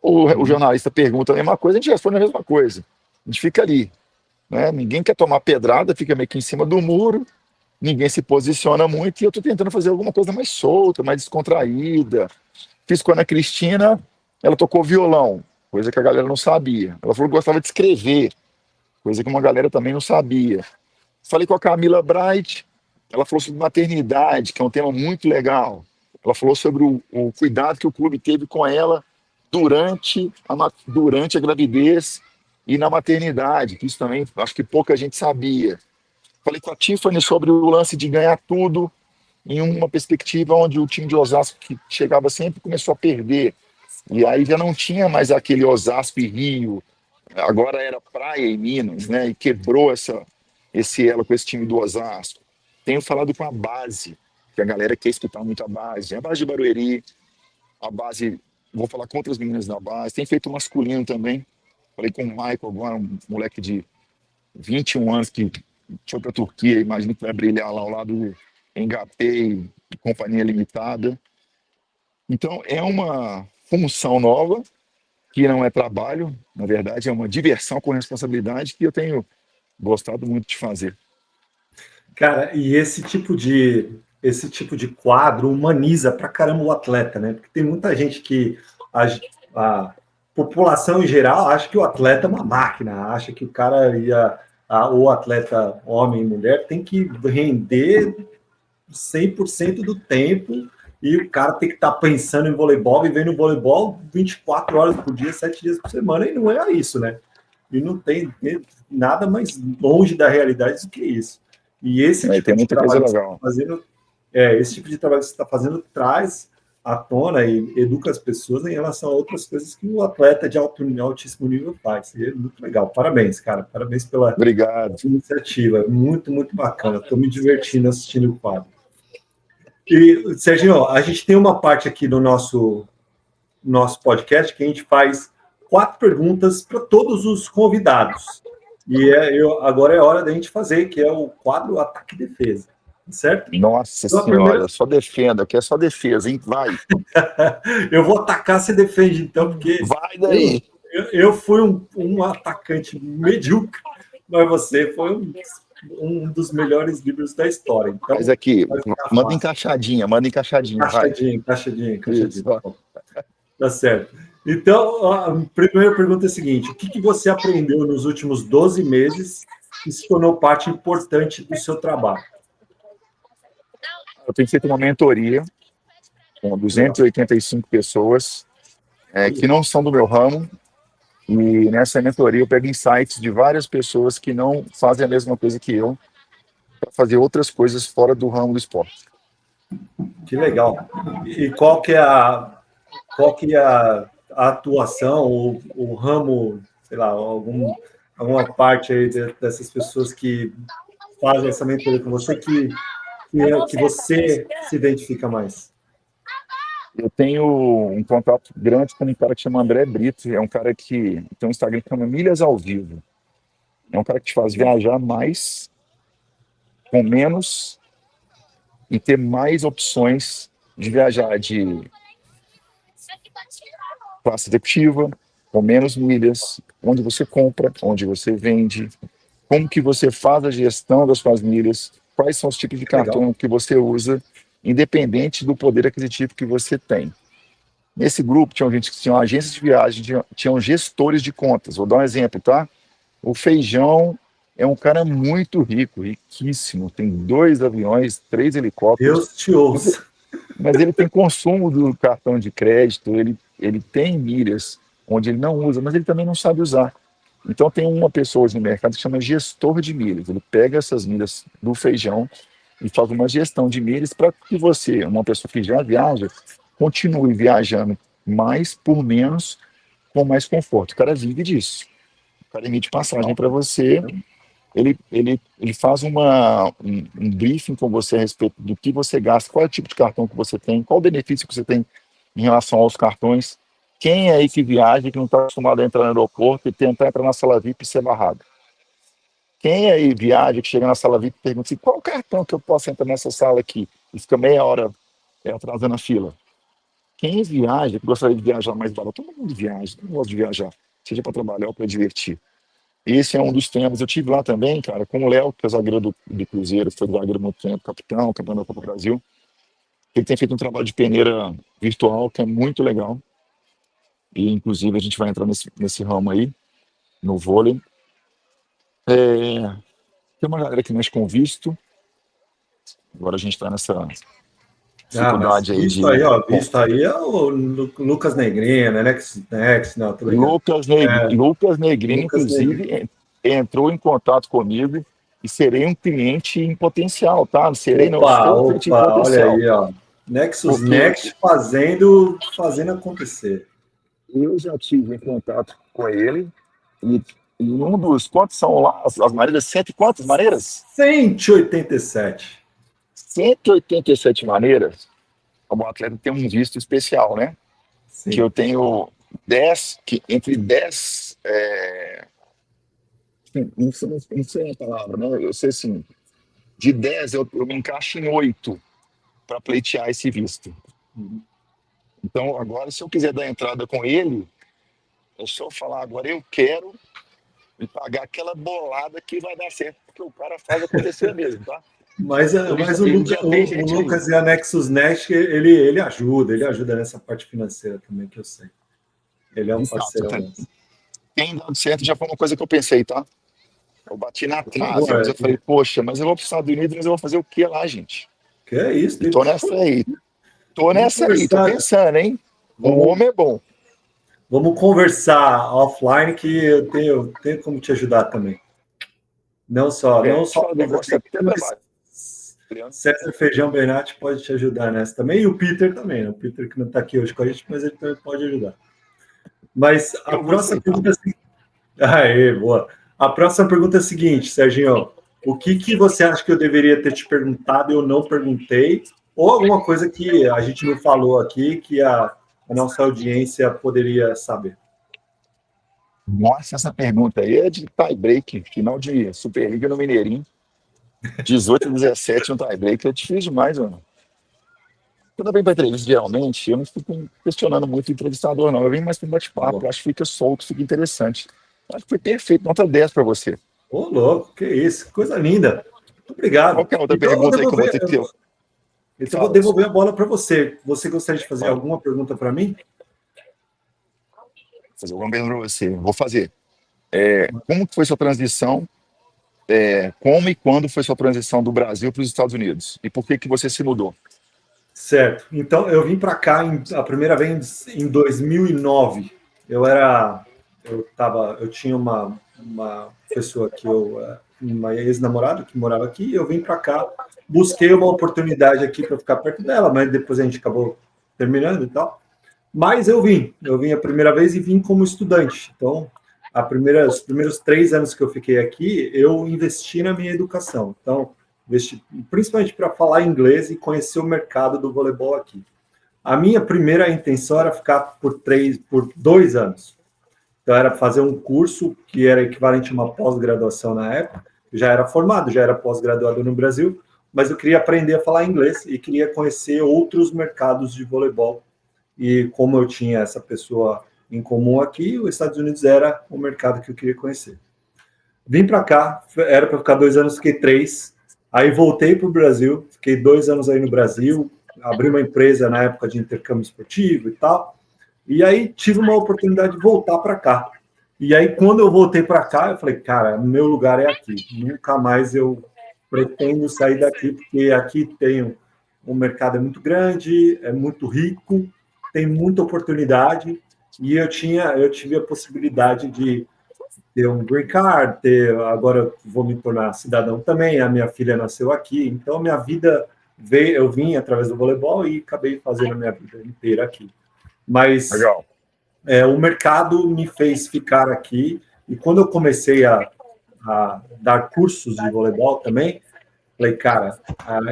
O jornalista pergunta a mesma coisa, a gente responde a mesma coisa. A gente fica ali, né? Ninguém quer tomar pedrada, fica meio que em cima do muro, ninguém se posiciona muito, e eu estou tentando fazer alguma coisa mais solta, mais descontraída. Fiz com a Ana Cristina, ela tocou violão, coisa que a galera não sabia. Ela falou que gostava de escrever, coisa que uma galera também não sabia. Falei com a Camila Bright, ela falou sobre maternidade, que é um tema muito legal. Ela falou sobre o cuidado que o clube teve com ela durante a gravidez e na maternidade, que isso também acho que pouca gente sabia. Falei com a Tiffany sobre o lance de ganhar tudo em uma perspectiva onde o time de Osasco, que chegava sempre, começou a perder. E aí já não tinha mais aquele Osasco e Rio, agora era Praia e Minas, né? E quebrou esse elo com esse time do Osasco. Tenho falado com a base, que a galera quer escutar muito a base de Barueri, a base, vou falar com outras meninas da base, tem feito masculino também. Falei com o Michael agora, um moleque de 21 anos que foi para a Turquia, imagino que vai brilhar lá ao lado do Engapei, Companhia Limitada. Então, é uma função nova, que não é trabalho, na verdade, é uma diversão com responsabilidade que eu tenho gostado muito de fazer. Cara, e esse tipo de quadro humaniza pra caramba o atleta, né? Porque tem muita gente que a população em geral acha que o atleta é uma máquina, acha que o cara o atleta homem e mulher tem que render 100% do tempo e o cara tem que estar pensando em voleibol, vivendo voleibol 24 horas por dia, 7 dias por semana, e não é isso, né? E não tem nada mais longe da realidade do que isso. E esse tipo de trabalho que você está fazendo, esse tipo de trabalho que você está fazendo traz à tona e educa as pessoas em relação a outras coisas que o atleta de altíssimo nível faz. E é muito legal. Parabéns, cara. Parabéns pela iniciativa. Muito, muito bacana. Estou me divertindo assistindo o quadro. E, Serginho, a gente tem uma parte aqui do nosso podcast que a gente faz 4 perguntas para todos os convidados. E agora é hora da gente fazer, que é o quadro Ataque e Defesa, certo? Nossa então, senhora, só defenda, que é só defesa, hein? Vai. Eu vou atacar, você defende, então, porque... Vai daí. Eu fui um atacante medíocre, mas você foi um dos melhores livros da história. Então, mas aqui, manda encaixadinha. Encaixadinha. Tá certo. Então, a primeira pergunta é a seguinte: o que você aprendeu nos últimos 12 meses que se tornou parte importante do seu trabalho? Eu tenho feito uma mentoria com 285 pessoas que não são do meu ramo, e nessa mentoria eu pego insights de várias pessoas que não fazem a mesma coisa que eu, para fazer outras coisas fora do ramo do esporte. Que legal. E qual que é a atuação, ou o ramo, sei lá, alguma parte aí dessas pessoas que fazem essa mentoria com você que você se identifica mais? Eu tenho um contato grande com um cara que chama André Brito, é um cara que tem um Instagram que chama Milhas ao Vivo. É um cara que te faz viajar mais, com menos, e ter mais opções de viajar de classe executiva, com menos milhas, onde você compra, onde você vende, como que você faz a gestão das suas milhas, quais são os tipos de cartão que você usa, independente do poder aquisitivo que você tem. Nesse grupo tinha gente que tinha agências de viagem, tinham gestores de contas. Vou dar um exemplo, tá? O Feijão é um cara muito rico, riquíssimo, tem 2 aviões, 3 helicópteros. Deus te ouça. Mas ele tem consumo do cartão de crédito, ele tem milhas onde ele não usa, mas ele também não sabe usar. Então tem uma pessoa hoje no mercado que chama gestor de milhas. Ele pega essas milhas do feijão e faz uma gestão de milhas para que você, uma pessoa que já viaja, continue viajando mais por menos, com mais conforto. O cara vive disso. O cara emite passagem para você, ele faz um briefing com você a respeito do que você gasta, qual é o tipo de cartão que você tem, qual o benefício que você tem em relação aos cartões. Quem é aí que viaja, que não está acostumado a entrar no aeroporto e tentar entrar na sala VIP e ser barrado? Quem aí viaja, que chega na sala VIP e pergunta assim, qual o cartão que eu posso entrar nessa sala aqui? E fica meia hora atrasando a fila. Quem viaja, que gostaria de viajar mais barato, todo mundo viaja, todo mundo gosta de viajar, seja para trabalhar ou para divertir. Esse é um dos temas. Eu tive lá também, cara, com o Léo, que é zagueiro do Cruzeiro, foi zagueiro há muito tempo, capitão, campeão da Copa do Brasil. Ele tem feito um trabalho de peneira virtual que é muito legal. E, inclusive, a gente vai entrar nesse ramo aí, no vôlei. Tem uma galera que mexe com visto. Agora a gente está nessa dificuldade aí visto de... aí, ó, visto aí é o Lucas Negrini, né? Não, tô ligado. Lucas Negrini, Lucas inclusive, Negrini. entrou em contato comigo e serei um cliente em potencial, tá? Estou um cliente em Olha potencial. aí, ó. Nexus Porque Next fazendo acontecer. eu já tive em contato com ele e um dos... Quantos são lá? As maneiras? Cento e quantas maneiras? 187. 187 maneiras. Como atleta tem um visto especial, né? Sim. Que eu tenho 10, entre 10... não sei a palavra, né? Eu sei assim, de 10 eu me encaixo em 8 para pleitear esse visto. Então, agora, se eu quiser dar entrada com ele, é só falar agora eu quero e pagar aquela bolada que vai dar certo, porque o cara faz acontecer mesmo, tá? Mas o Lucas e a Nexus Next, ele ajuda nessa parte financeira também, que eu sei. Ele é um parceiro. Tem dado certo, já foi uma coisa que eu pensei, tá? Eu bati na trave, mas eu falei, poxa, mas eu vou para os Estados Unidos, mas eu vou fazer o que lá, gente? Que é isso? Tô nessa aí, tô pensando, hein? O homem é bom. Vamos conversar offline que eu tenho como te ajudar também. Não só o negócio mas César Feijão Benatti pode te ajudar nessa também, e o Peter também, né? O Peter que não está aqui hoje com a gente, mas ele também pode ajudar. Mas a próxima pergunta é a seguinte. Boa. A próxima pergunta é a seguinte, Serginho. O que você acha que eu deveria ter te perguntado e eu não perguntei? Ou alguma coisa que a gente não falou aqui que a nossa audiência poderia saber? Nossa, essa pergunta aí é de tie-break, final de Superliga no Mineirinho. 18-17 no tie-break, é difícil demais, mano. Quando eu venho para entrevista, geralmente, eu não fico questionando muito o entrevistador, não. Eu venho mais para um bate-papo, acho que fica solto, fica interessante. Acho que foi perfeito, nota 10 para você. Ô, louco, que isso, coisa linda. Muito obrigado. Qual que é a outra pergunta aí que eu vou ter que ter? Então, eu vou devolver a bola para você. Você gostaria de fazer alguma pergunta para mim? Vou fazer alguma pergunta para você. Vou fazer. Como foi sua transição? Como e quando foi sua transição do Brasil para os Estados Unidos? E por que você se mudou? Certo. Então, eu vim para cá a primeira vez em 2009. Eu tinha uma pessoa uma ex-namorada que morava aqui, e eu vim para cá, busquei uma oportunidade aqui para ficar perto dela, mas depois a gente acabou terminando e tal. Mas eu vim a primeira vez e vim como estudante. Então, os primeiros 3 anos que eu fiquei aqui, eu investi na minha educação. Então, investi principalmente para falar inglês e conhecer o mercado do voleibol aqui. A minha primeira intenção era ficar por 2 anos. Então, era fazer um curso que era equivalente a uma pós-graduação na época. Eu já era formado, já era pós-graduado no Brasil, mas eu queria aprender a falar inglês e queria conhecer outros mercados de voleibol. E como eu tinha essa pessoa em comum aqui, os Estados Unidos era o mercado que eu queria conhecer. Vim para cá, era para ficar 2 anos, fiquei 3. Aí voltei para o Brasil, fiquei 2 anos aí no Brasil, abri uma empresa na época de intercâmbio esportivo e tal. E aí tive uma oportunidade de voltar para cá. E aí, quando eu voltei para cá, eu falei, cara, meu lugar é aqui. Nunca mais eu pretendo sair daqui, porque aqui tem um mercado muito grande, é muito rico, tem muita oportunidade. E eu tive a possibilidade de ter um green card, agora eu vou me tornar cidadão também, a minha filha nasceu aqui, então minha vida veio, eu vim através do voleibol e acabei fazendo a minha vida inteira aqui. Mas Legal. O mercado me fez ficar aqui, e quando eu comecei a dar cursos de voleibol também, falei, cara,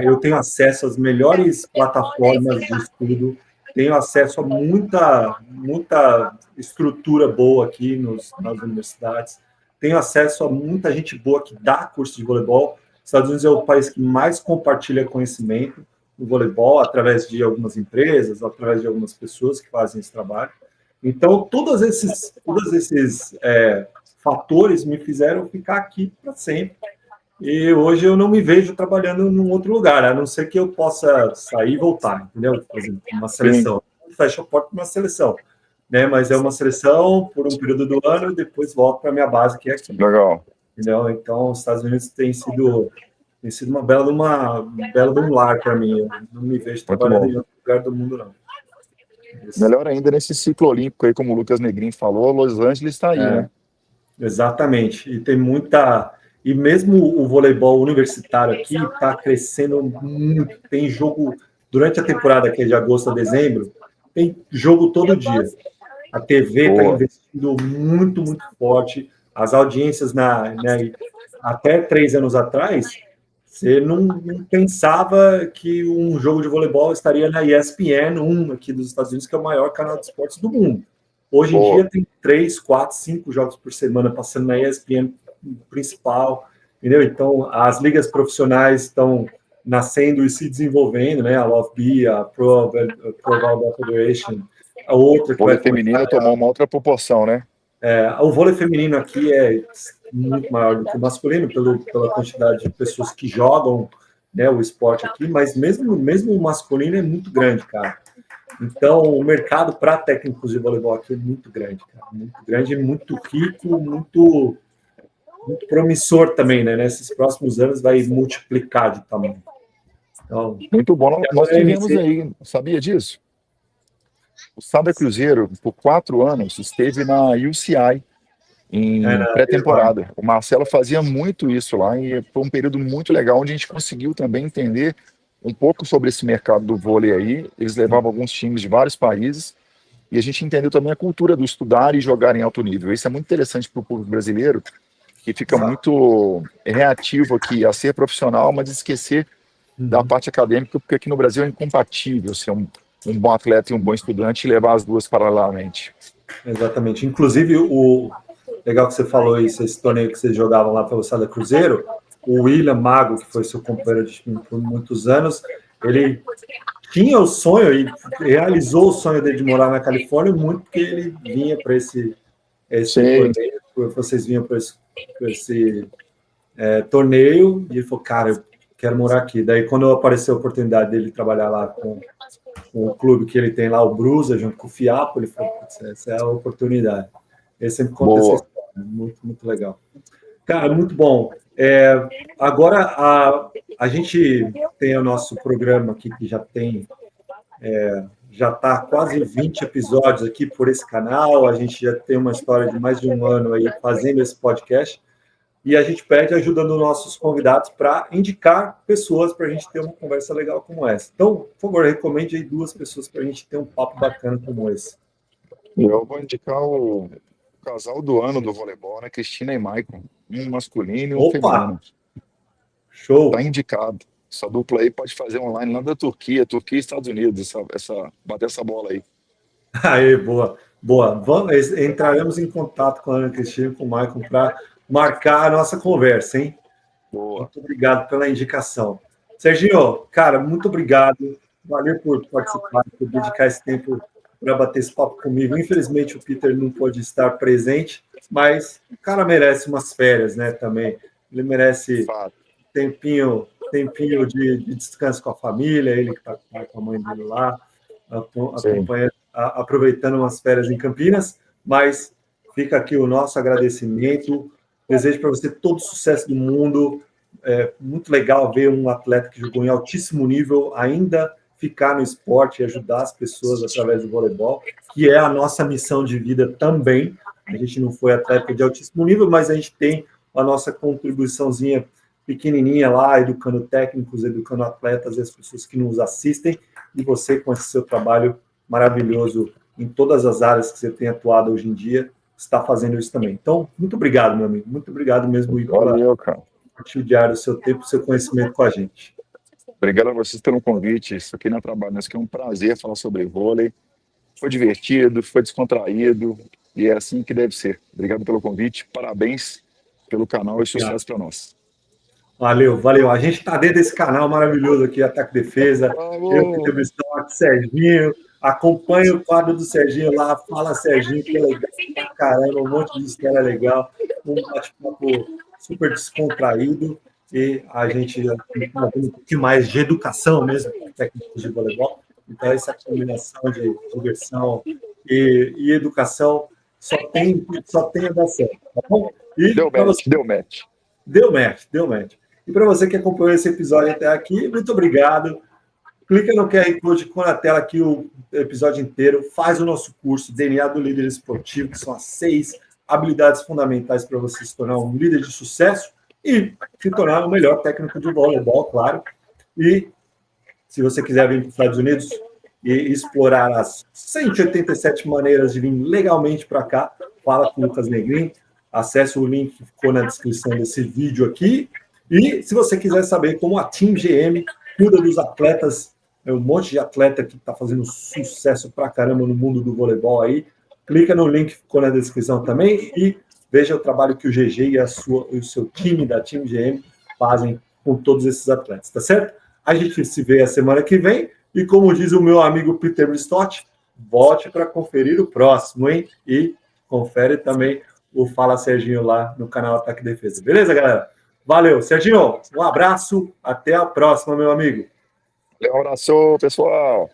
eu tenho acesso às melhores plataformas de estudo, tenho acesso a muita estrutura boa aqui nas universidades, tenho acesso a muita gente boa que dá curso de voleibol. Os Estados Unidos é o país que mais compartilha conhecimento no voleibol, através de algumas empresas, através de algumas pessoas que fazem esse trabalho. Então, todos esses fatores me fizeram ficar aqui para sempre. E hoje eu não me vejo trabalhando em outro lugar, a não ser que eu possa sair e voltar, entendeu? Por exemplo, uma seleção. Fecha a porta para uma seleção, né? Mas é uma seleção por um período do ano e depois volto para a minha base, que é aqui. Legal. Entendeu? Então, os Estados Unidos tem sido uma bela de um lar para mim. Eu não me vejo trabalhando em outro lugar do mundo, não. Melhor ainda nesse ciclo olímpico aí, como o Lucas Negrin falou, Los Angeles está aí, né? Exatamente. E tem muita... E mesmo o voleibol universitário aqui está crescendo muito. Tem jogo durante a temporada, que é de agosto a dezembro, tem jogo todo dia. A TV está investindo muito, muito forte. As audiências, até 3 anos atrás, você não pensava que um jogo de voleibol estaria na ESPN 1 aqui dos Estados Unidos, que é o maior canal de esportes do mundo. Hoje em dia tem 3, 4, 5 jogos por semana passando na ESPN principal, entendeu? Então, as ligas profissionais estão nascendo e se desenvolvendo, né? A LoveB, a Pro Volleyball Federation, a outra... O vôlei feminino tomou uma outra proporção, né? O vôlei feminino aqui é muito maior do que o masculino, pela quantidade de pessoas que jogam, né, o esporte aqui, mas mesmo o masculino é muito grande, cara. Então, o mercado para técnicos de voleibol aqui é muito grande, cara. Muito grande, muito rico, muito promissor também, né? Nesses próximos anos vai multiplicar de tamanho. Então, muito bom. Nós tivemos aí, sabia disso? O Sada Cruzeiro, por 4 anos, esteve na UCI em pré-temporada. O Marcelo fazia muito isso lá e foi um período muito legal, onde a gente conseguiu também entender um pouco sobre esse mercado do vôlei aí. Eles levavam alguns times de vários países e a gente entendeu também a cultura do estudar e jogar em alto nível. Isso é muito interessante para o público brasileiro, que fica muito reativo aqui a ser profissional, mas esquecer da parte acadêmica, porque aqui no Brasil é incompatível ser um bom atleta e um bom estudante e levar as duas paralelamente. Exatamente. Inclusive, legal que você falou isso, esse torneio que vocês jogavam lá pelo Sada Cruzeiro, o William Mago, que foi seu companheiro de time por muitos anos, ele tinha o sonho e realizou o sonho dele de morar na Califórnia muito porque ele vinha para esse torneio, vocês vinham para esse torneio, e ele falou, cara, eu quero morar aqui. Daí, quando apareceu a oportunidade dele trabalhar lá com o clube que ele tem lá, o Brusa, junto com o Fiapo, ele falou, essa é a oportunidade. Ele sempre conta essa história, muito, muito legal. Cara, muito bom. Agora, a gente tem o nosso programa aqui, que já está quase 20 episódios aqui por esse canal, a gente já tem uma história de mais de um ano aí fazendo esse podcast, e a gente pede ajuda dos nossos convidados para indicar pessoas para a gente ter uma conversa legal como essa. Então, por favor, recomende aí 2 pessoas para a gente ter um papo bacana como esse. Eu vou indicar o casal do ano do voleibol, né? Cristina e Maicon, um masculino e um feminino. Show! Tá indicado. Essa dupla aí pode fazer online lá da Turquia e Estados Unidos, bater essa bola aí. Aí, boa. Entraremos em contato com a Ana Cristina e com o Maicon para marcar a nossa conversa, hein? Boa. Muito obrigado pela indicação. Serginho, cara, muito obrigado. Valeu por participar, por dedicar esse tempo para bater esse papo comigo. Infelizmente, o Peter não pôde estar presente, mas o cara merece umas férias, né, também. Ele merece tempinho de descanso com a família, ele que está com a mãe dele lá, aproveitando umas férias em Campinas, mas fica aqui o nosso agradecimento. Desejo para você todo o sucesso do mundo. É muito legal ver um atleta que jogou em altíssimo nível ainda ficar no esporte e ajudar as pessoas através do voleibol, que é a nossa missão de vida também, A gente não foi atleta de altíssimo nível, mas a gente tem a nossa contribuiçãozinha pequenininha lá, educando técnicos, educando atletas e as pessoas que nos assistem, e você com esse seu trabalho maravilhoso em todas as áreas que você tem atuado hoje em dia, está fazendo isso também. Então, muito obrigado, meu amigo. Muito obrigado mesmo Valeu, cara. compartilhar o seu tempo, o seu conhecimento com a gente. Obrigado a vocês pelo convite. Isso aqui não é trabalho, isso aqui é um prazer falar sobre vôlei. Foi divertido, foi descontraído e é assim que deve ser. Obrigado pelo convite, parabéns pelo canal e sucesso para nós. Valeu, valeu. A gente está dentro desse canal maravilhoso aqui, Ataque e Defesa. Eu que entrevistei o Serginho, acompanho o quadro do Serginho lá, fala Serginho, que é legal pra caramba, um monte de história legal, um bate-papo super descontraído, e a gente tem um pouquinho mais de educação mesmo, técnicos de voleibol. Então, essa combinação de diversão e educação só tem a dar certo, tá bom? E Deu match, deu match. Deu match, deu match. E para você que acompanhou esse episódio até aqui, muito obrigado. Clica no QR Code com na tela aqui o episódio inteiro. Faz o nosso curso DNA do Líder Esportivo, que são as 6 habilidades fundamentais para você se tornar um líder de sucesso e se tornar o melhor técnico de voleibol, claro. E se você quiser vir para os Estados Unidos e explorar as 187 maneiras de vir legalmente para cá, fala com o Lucas Negrin. Acesse o link que ficou na descrição desse vídeo aqui. E se você quiser saber como a Team GM cuida dos atletas, é um monte de atleta que está fazendo sucesso pra caramba no mundo do voleibol aí, clica no link que ficou na descrição também e veja o trabalho que o GG e o seu time da Team GM fazem com todos esses atletas, tá certo? A gente se vê a semana que vem e, como diz o meu amigo Peter Bristott, volte para conferir o próximo, hein? E confere também o Fala Serginho lá no canal Ataque e Defesa. Beleza, galera? Valeu. Serginho, um abraço. Até a próxima, meu amigo. Um abraço, pessoal.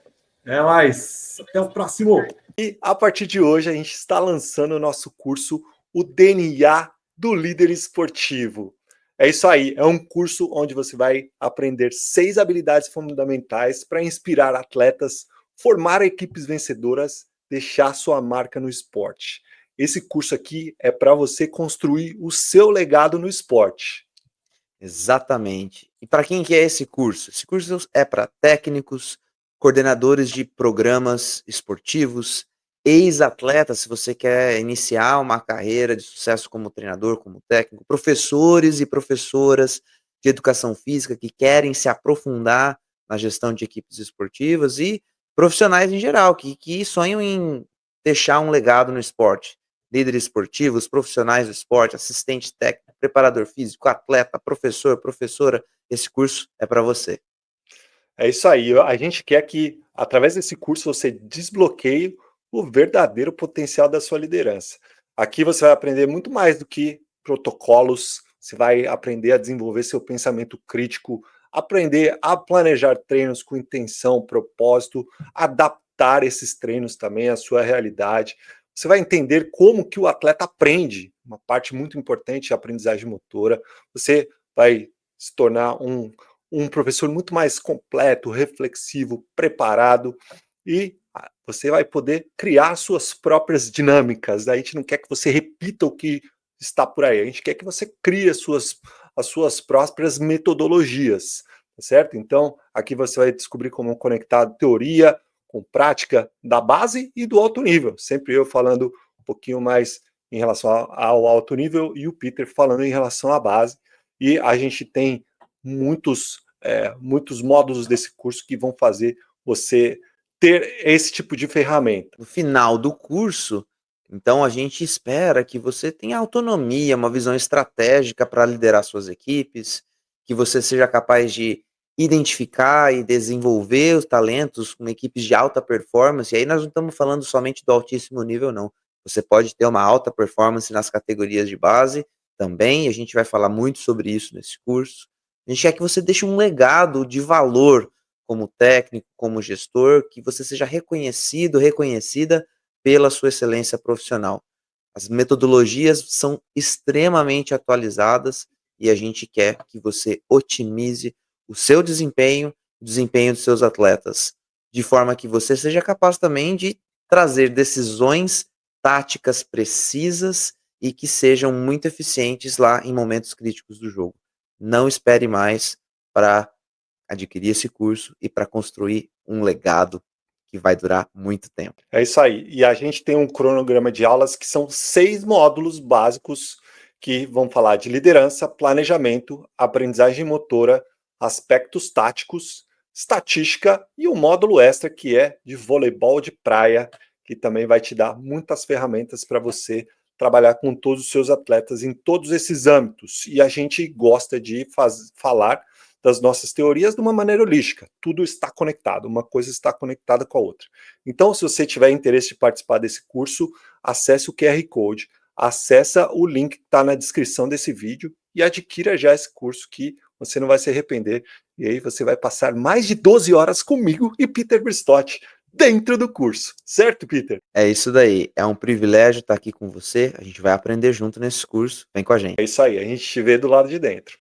É mais. Até o próximo. E a partir de hoje, a gente está lançando o nosso curso, o DNA do Líder Esportivo. É isso aí. É um curso onde você vai aprender 6 habilidades fundamentais para inspirar atletas, formar equipes vencedoras, deixar sua marca no esporte. Esse curso aqui é para você construir o seu legado no esporte. Exatamente. E para quem que é esse curso? Esse curso é para técnicos, coordenadores de programas esportivos, ex-atletas, se você quer iniciar uma carreira de sucesso como treinador, como técnico, professores e professoras de educação física que querem se aprofundar na gestão de equipes esportivas e profissionais em geral, que sonham em deixar um legado no esporte. Líderes esportivos, profissionais do esporte, assistente técnico, preparador físico, atleta, professor, professora, esse curso é para você. É isso aí. A gente quer que, através desse curso, você desbloqueie o verdadeiro potencial da sua liderança. Aqui você vai aprender muito mais do que protocolos, você vai aprender a desenvolver seu pensamento crítico, aprender a planejar treinos com intenção, propósito, adaptar esses treinos também à sua realidade. Você vai entender como que o atleta aprende, uma parte muito importante, a aprendizagem motora. Você vai se tornar um professor muito mais completo, reflexivo, preparado, e você vai poder criar suas próprias dinâmicas. A gente não quer que você repita o que está por aí, a gente quer que você crie as suas próprias metodologias, tá certo? Então, aqui você vai descobrir como conectar teoria com prática da base e do alto nível. Sempre eu falando um pouquinho mais em relação ao alto nível e o Peter falando em relação à base. E a gente tem muitos módulos desse curso que vão fazer você ter esse tipo de ferramenta. No final do curso, então a gente espera que você tenha autonomia, uma visão estratégica para liderar suas equipes, que você seja capaz de identificar e desenvolver os talentos com equipes de alta performance. E aí nós não estamos falando somente do altíssimo nível, não. Você pode ter uma alta performance nas categorias de base também, e a gente vai falar muito sobre isso nesse curso. A gente quer que você deixe um legado de valor como técnico, como gestor, que você seja reconhecido, reconhecida pela sua excelência profissional. As metodologias são extremamente atualizadas e a gente quer que você otimize o seu desempenho, o desempenho dos seus atletas, de forma que você seja capaz também de trazer decisões táticas precisas e que sejam muito eficientes lá em momentos críticos do jogo. Não espere mais para adquirir esse curso e para construir um legado que vai durar muito tempo. É isso aí. E a gente tem um cronograma de aulas que são 6 módulos básicos que vão falar de liderança, planejamento, aprendizagem motora, aspectos táticos, estatística e um módulo extra que é de voleibol de praia, que também vai te dar muitas ferramentas para você trabalhar com todos os seus atletas em todos esses âmbitos. E a gente gosta de falar das nossas teorias de uma maneira holística. Tudo está conectado, uma coisa está conectada com a outra. Então, se você tiver interesse de participar desse curso, acesse o QR Code, acessa o link que está na descrição desse vídeo e adquira já esse curso que você não vai se arrepender. E aí você vai passar mais de 12 horas comigo e Peter Bristotti dentro do curso. Certo, Peter? É isso daí. É um privilégio estar aqui com você. A gente vai aprender junto nesse curso. Vem com a gente. É isso aí. A gente te vê do lado de dentro.